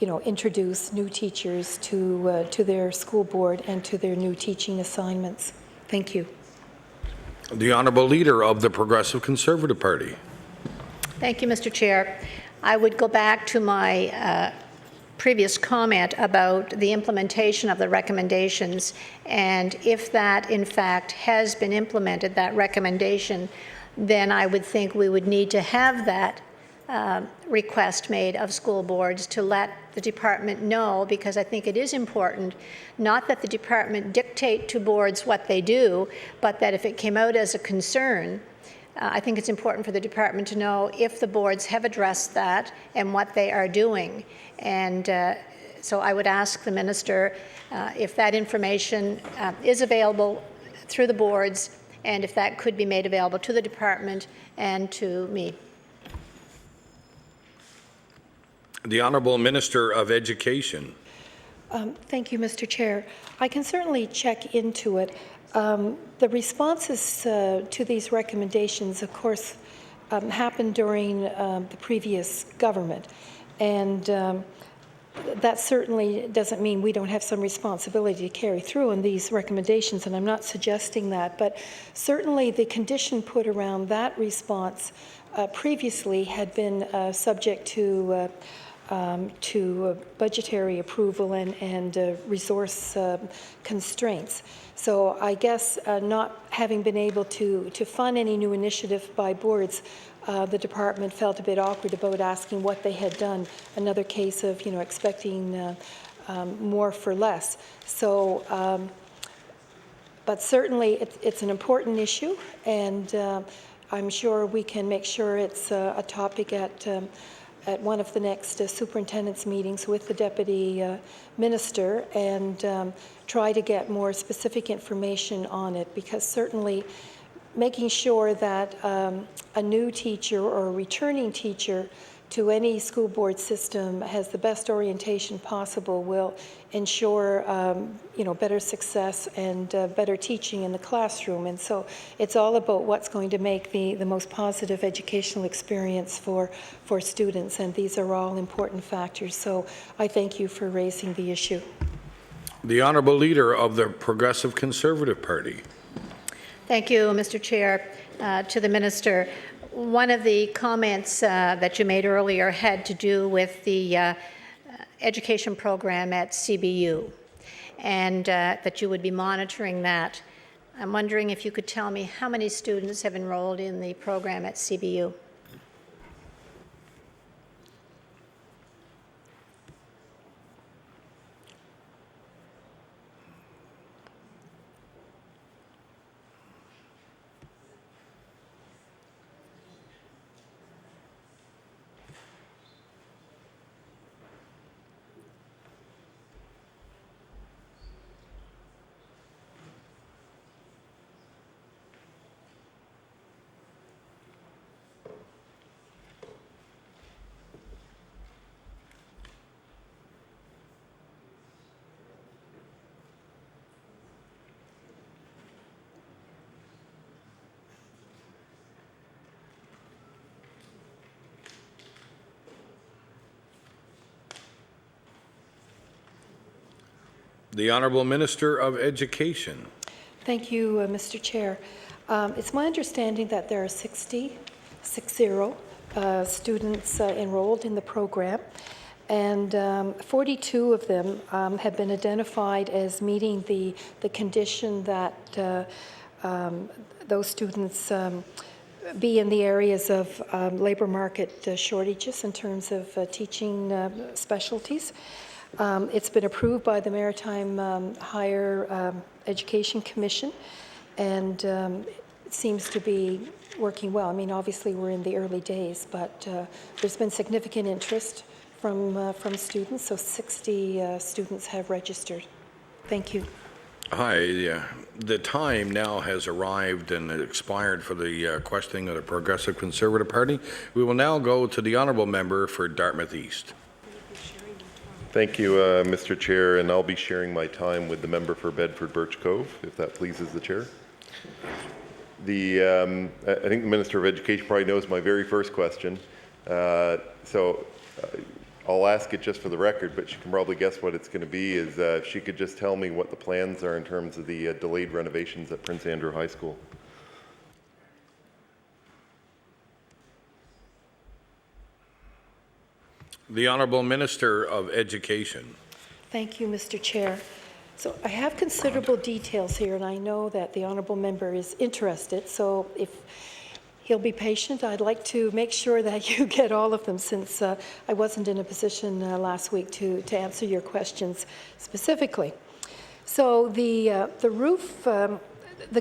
introduce new teachers to their school board and to their new teaching assignments. Thank you. The Honourable Leader of the Progressive Conservative Party. Thank you, Mr. Chair. I would go back to my previous comment about the implementation of the recommendations, and if that in fact has been implemented, that recommendation, then I would think we would need to have that request made of school boards to let the department know, because I think it is important, not that the department dictate to boards what they do, but that if it came out as a concern, I think it's important for the department to know if the boards have addressed that and what they are doing. And so I would ask the minister if that information is available through the boards, and if that could be made available to the department and to me. The Honourable Minister of Education. Thank you, Mr. Chair. I can certainly check into it. The responses to these recommendations, of course, happened during the previous government. And that certainly doesn't mean we don't have some responsibility to carry through on these recommendations, and I'm not suggesting that. But certainly the condition put around that response previously had been subject to budgetary approval and resource constraints. So I guess not having been able to fund any new initiative by boards, the department felt a bit awkward about asking what they had done. Another case of expecting more for less. So, but certainly it's an important issue, and I'm sure we can make sure it's a topic at one of the next superintendent's meetings with the deputy minister, and try to get more specific information on it, because certainly making sure that a new teacher or a returning teacher to any school board system has the best orientation possible will ensure better success and better teaching in the classroom. And so it's all about what's going to make the most positive educational experience for students, and these are all important factors. So I thank you for raising the issue. The Honourable Leader of the Progressive Conservative Party. Thank you, Mr. Chair. To the Minister, one of the comments that you made earlier had to do with the education program at CBU, and that you would be monitoring that. I'm wondering if you could tell me how many students have enrolled in the program at CBU? The Honourable Minister of Education. Thank you, Mr. Chair. It's my understanding that there are 60 students enrolled in the program, and 42 of them have been identified as meeting the condition that those students be in the areas of labour market shortages in terms of teaching specialties. It's been approved by the Maritime Higher Education Commission, and it seems to be working well. I mean, obviously we're in the early days, but there's been significant interest from students, so 60 students have registered. Thank you. Hi, the time now has arrived and expired for the questioning of the Progressive Conservative Party. We will now go to the honourable member for Dartmouth East. Thank you, Mr. Chair, and I'll be sharing my time with the member for Bedford Birch Cove, if that pleases the Chair. I think the Minister of Education probably knows my very first question, so I'll ask it just for the record, but she can probably guess what it's going to be, is if she could just tell me what the plans are in terms of the delayed renovations at Prince Andrew High School. The Honourable Minister of Education. Thank you, Mr. Chair. So I have considerable details here, and I know that the honourable member is interested, so if he'll be patient, I'd like to make sure that you get all of them, since I wasn't in a position last week to answer your questions specifically. So the roof, the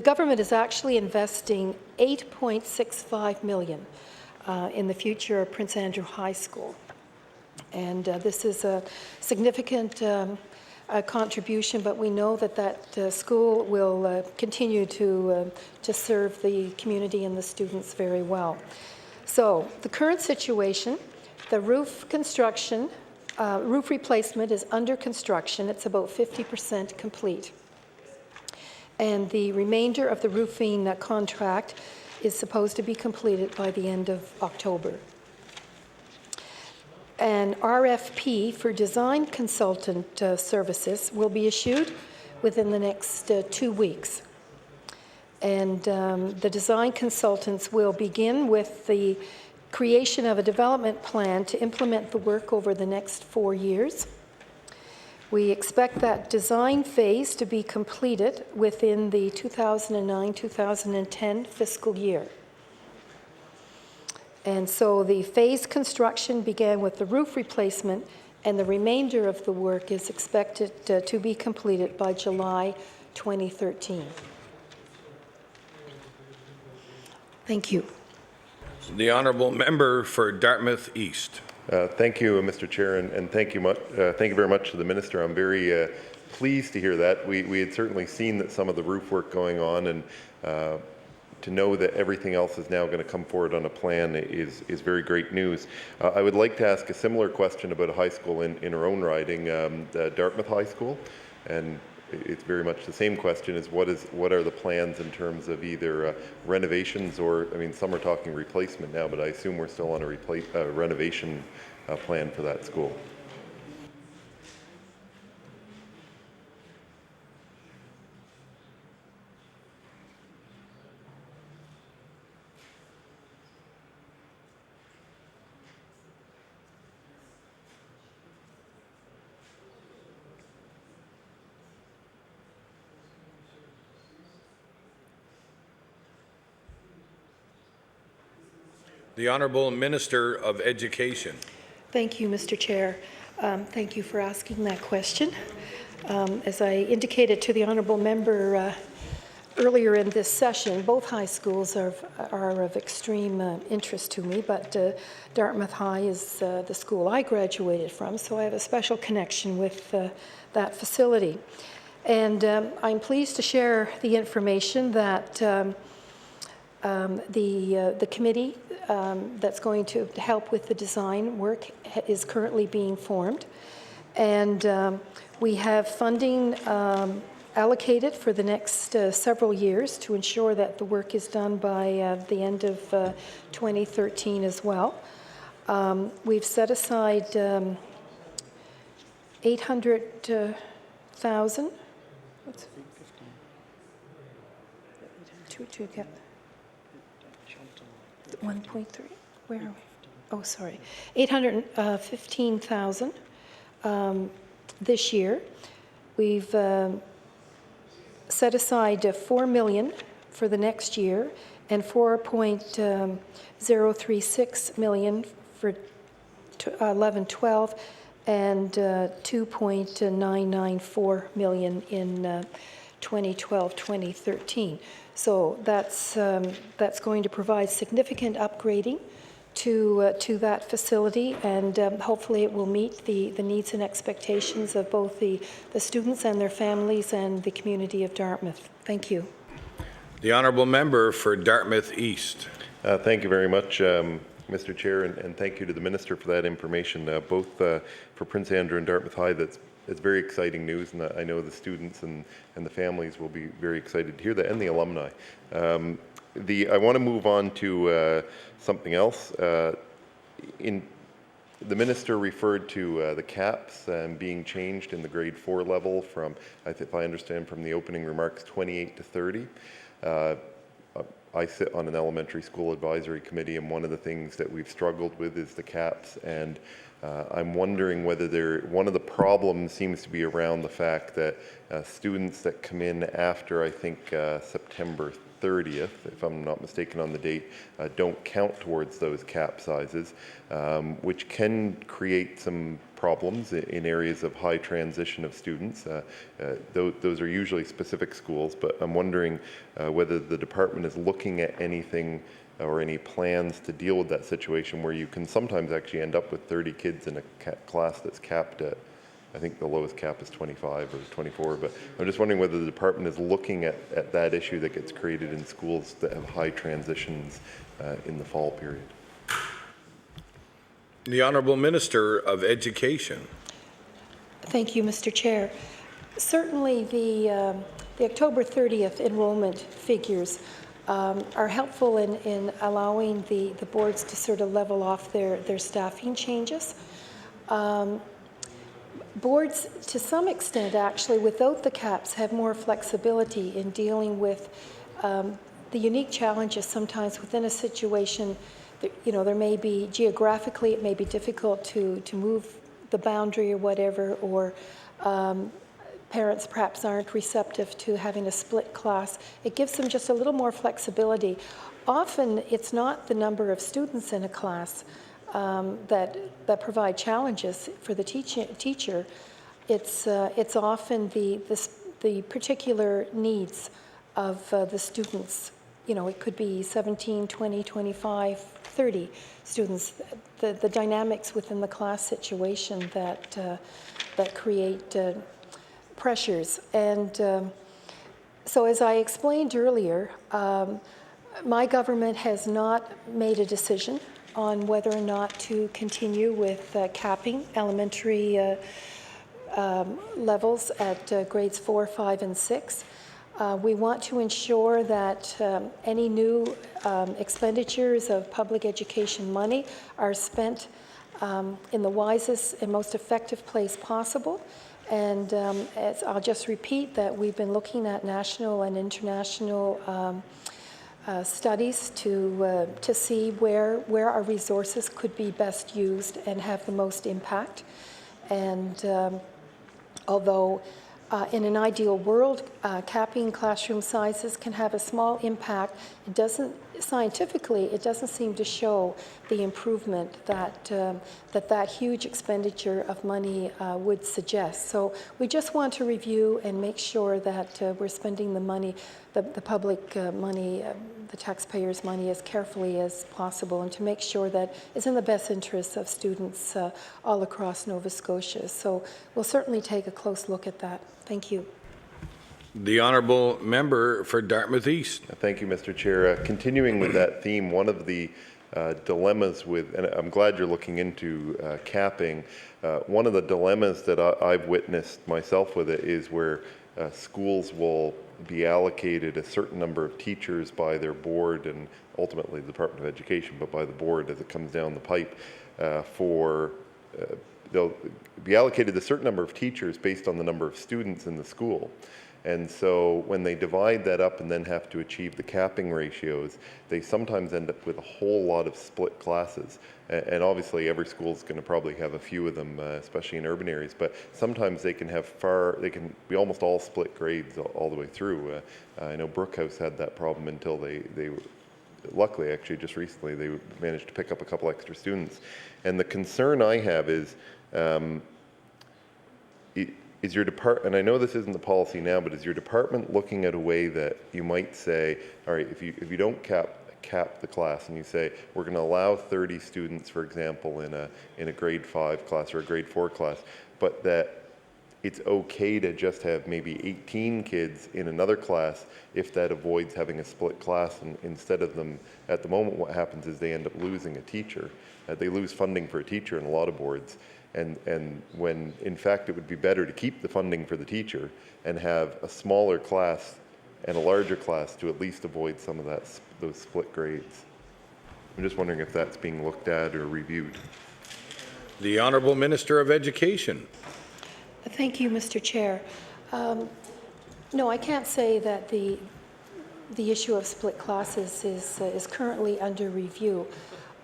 government is actually investing $8.65 million in the future of Prince Andrew High School. And this is a significant contribution, but we know that school will continue to serve the community and the students very well. So the current situation, the roof construction, roof replacement is under construction. It's about 50% complete. And the remainder of the roofing contract is supposed to be completed by the end of October. An RFP for design consultant services will be issued within the next 2 weeks. And the design consultants will begin with the creation of a development plan to implement the work over the next 4 years. We expect that design phase to be completed within the 2009-2010 fiscal year. And so the phased construction began with the roof replacement, and the remainder of the work is expected to be completed by July 2013. Thank you. The Honourable Member for Dartmouth East. Thank you, Mr. Chair, and thank you very much to the Minister. I'm very pleased to hear that. We had certainly seen that some of the roof work going on, and to know that everything else is now going to come forward on a plan is very great news. I would like to ask a similar question about a high school in our own riding, Dartmouth High School, and it's very much the same question: is what are the plans in terms of either renovations, or, I mean, some are talking replacement now, but I assume we're still on a renovation plan for that school. The Honourable Minister of Education. Thank you, Mr. Chair. Thank you for asking that question. As I indicated to the honourable member earlier in this session, both high schools are of extreme interest to me, but Dartmouth High is the school I graduated from, so I have a special connection with that facility. And I'm pleased to share the information that the committee that's going to help with the design work is currently being formed. And we have funding allocated for the next several years to ensure that the work is done by the end of 2013 as well. We've set aside 800,000 to get 1.3. Where are we? Oh, sorry. 815,000 this year. We've set aside 4 million for the next year and 4.036 million for 11-12 and 2.994 million in 2012-2013. So that's going to provide significant upgrading to that facility, and hopefully it will meet the needs and expectations of both the students and their families and the community of Dartmouth. Thank you. The honourable member for Dartmouth East. Thank you very much, Mr. Chair, and thank you to the Minister for that information, both for Prince Andrew and Dartmouth High. It's very exciting news, and I know the students and the families will be very excited to hear that, and the alumni. I want to move on to something else. The Minister referred to the caps being changed in the grade 4 level from, if I understand from the opening remarks, 28 to 30. I sit on an elementary school advisory committee, and one of the things that we've struggled with is the caps, and I'm wondering whether one of the problems seems to be around the fact that students that come in after, I think, September 30th, if I'm not mistaken on the date, don't count towards those cap sizes, which can create some problems in areas of high transition of students. Those are usually specific schools, but I'm wondering whether the department is looking at anything or any plans to deal with that situation where you can sometimes actually end up with 30 kids in a class that's capped at, I think the lowest cap is 25 or 24, but I'm just wondering whether the department is looking at that issue that gets created in schools that have high transitions in the fall period. The Honourable Minister of Education. Thank you, Mr. Chair. Certainly the October 30th enrollment figures are helpful in allowing the boards to sort of level off their staffing changes. Boards, to some extent, actually, without the caps, have more flexibility in dealing with the unique challenges sometimes within a situation. You know, there may be, geographically, it may be difficult to move the boundary or whatever, or parents perhaps aren't receptive to having a split class. It gives them just a little more flexibility. Often, it's not the number of students in a class that provide challenges for the teacher. It's often the particular needs of the students. You know, it could be 17, 20, 25, 30 students. The dynamics within the class situation that create pressures. And so as I explained earlier, my government has not made a decision on whether or not to continue with capping elementary levels at grades 4, 5, and 6. We want to ensure that any new expenditures of public education money are spent in the wisest and most effective place possible. And I'll just repeat that we've been looking at national and international studies to see where our resources could be best used and have the most impact. And although in an ideal world, capping classroom sizes can have a small impact, it doesn't, scientifically, it doesn't seem to show the improvement that that huge expenditure of money would suggest. So we just want to review and make sure that we're spending the money, the public money, the taxpayers' money as carefully as possible, and to make sure that it's in the best interests of students all across Nova Scotia. So we'll certainly take a close look at that. Thank you. The Honourable Member for Dartmouth East. Thank you, Mr. Chair. Continuing with that theme, one of the dilemmas with, and I'm glad you're looking into capping, one of the dilemmas that I've witnessed myself with it is where schools will be allocated a certain number of teachers by their board and ultimately the Department of Education, but by the board as it comes down the pipe they'll be allocated a certain number of teachers based on the number of students in the school. And so when they divide that up and then have to achieve the capping ratios, they sometimes end up with a whole lot of split classes. And obviously every school is going to probably have a few of them, especially in urban areas, but sometimes they can be almost all split grades all the way through. I know Brookhouse had that problem until they luckily, actually, just recently, they managed to pick up a couple extra students. And the concern I have is your department, and I know this isn't the policy now, but is your department looking at a way that you might say, all right, if you don't cap cap the class and you say, we're going to allow 30 students, for example, in a grade 5 class or a grade 4 class, but that it's okay to just have maybe 18 kids in another class if that avoids having a split class. And instead of them, at the moment, what happens is they end up losing a teacher. They lose funding for a teacher in a lot of boards. And when, in fact, it would be better to keep the funding for the teacher and have a smaller class and a larger class to at least avoid some of those split grades. I'm just wondering if that's being looked at or reviewed. The Honourable Minister of Education. Thank you, Mr. Chair. No, I can't say that the issue of split classes is currently under review.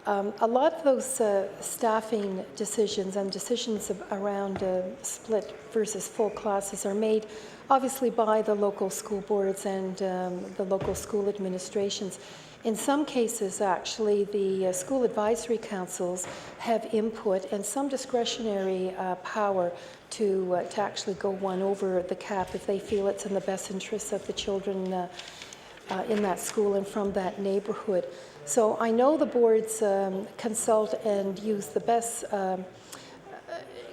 A lot of those staffing decisions and decisions around split versus full classes are made obviously by the local school boards and the local school administrations. In some cases, actually, the school advisory councils have input and some discretionary power to actually go one over the cap if they feel it's in the best interests of the children in that school and from that neighbourhood. So I know the boards consult and use the best,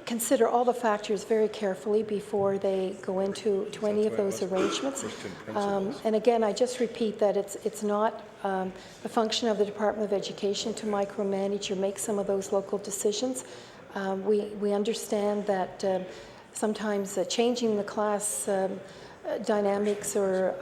consider all the factors very carefully before they go into any of those arrangements. And again, I just repeat that it's not the function of the Department of Education to micromanage or make some of those local decisions. We understand that sometimes changing the class dynamics or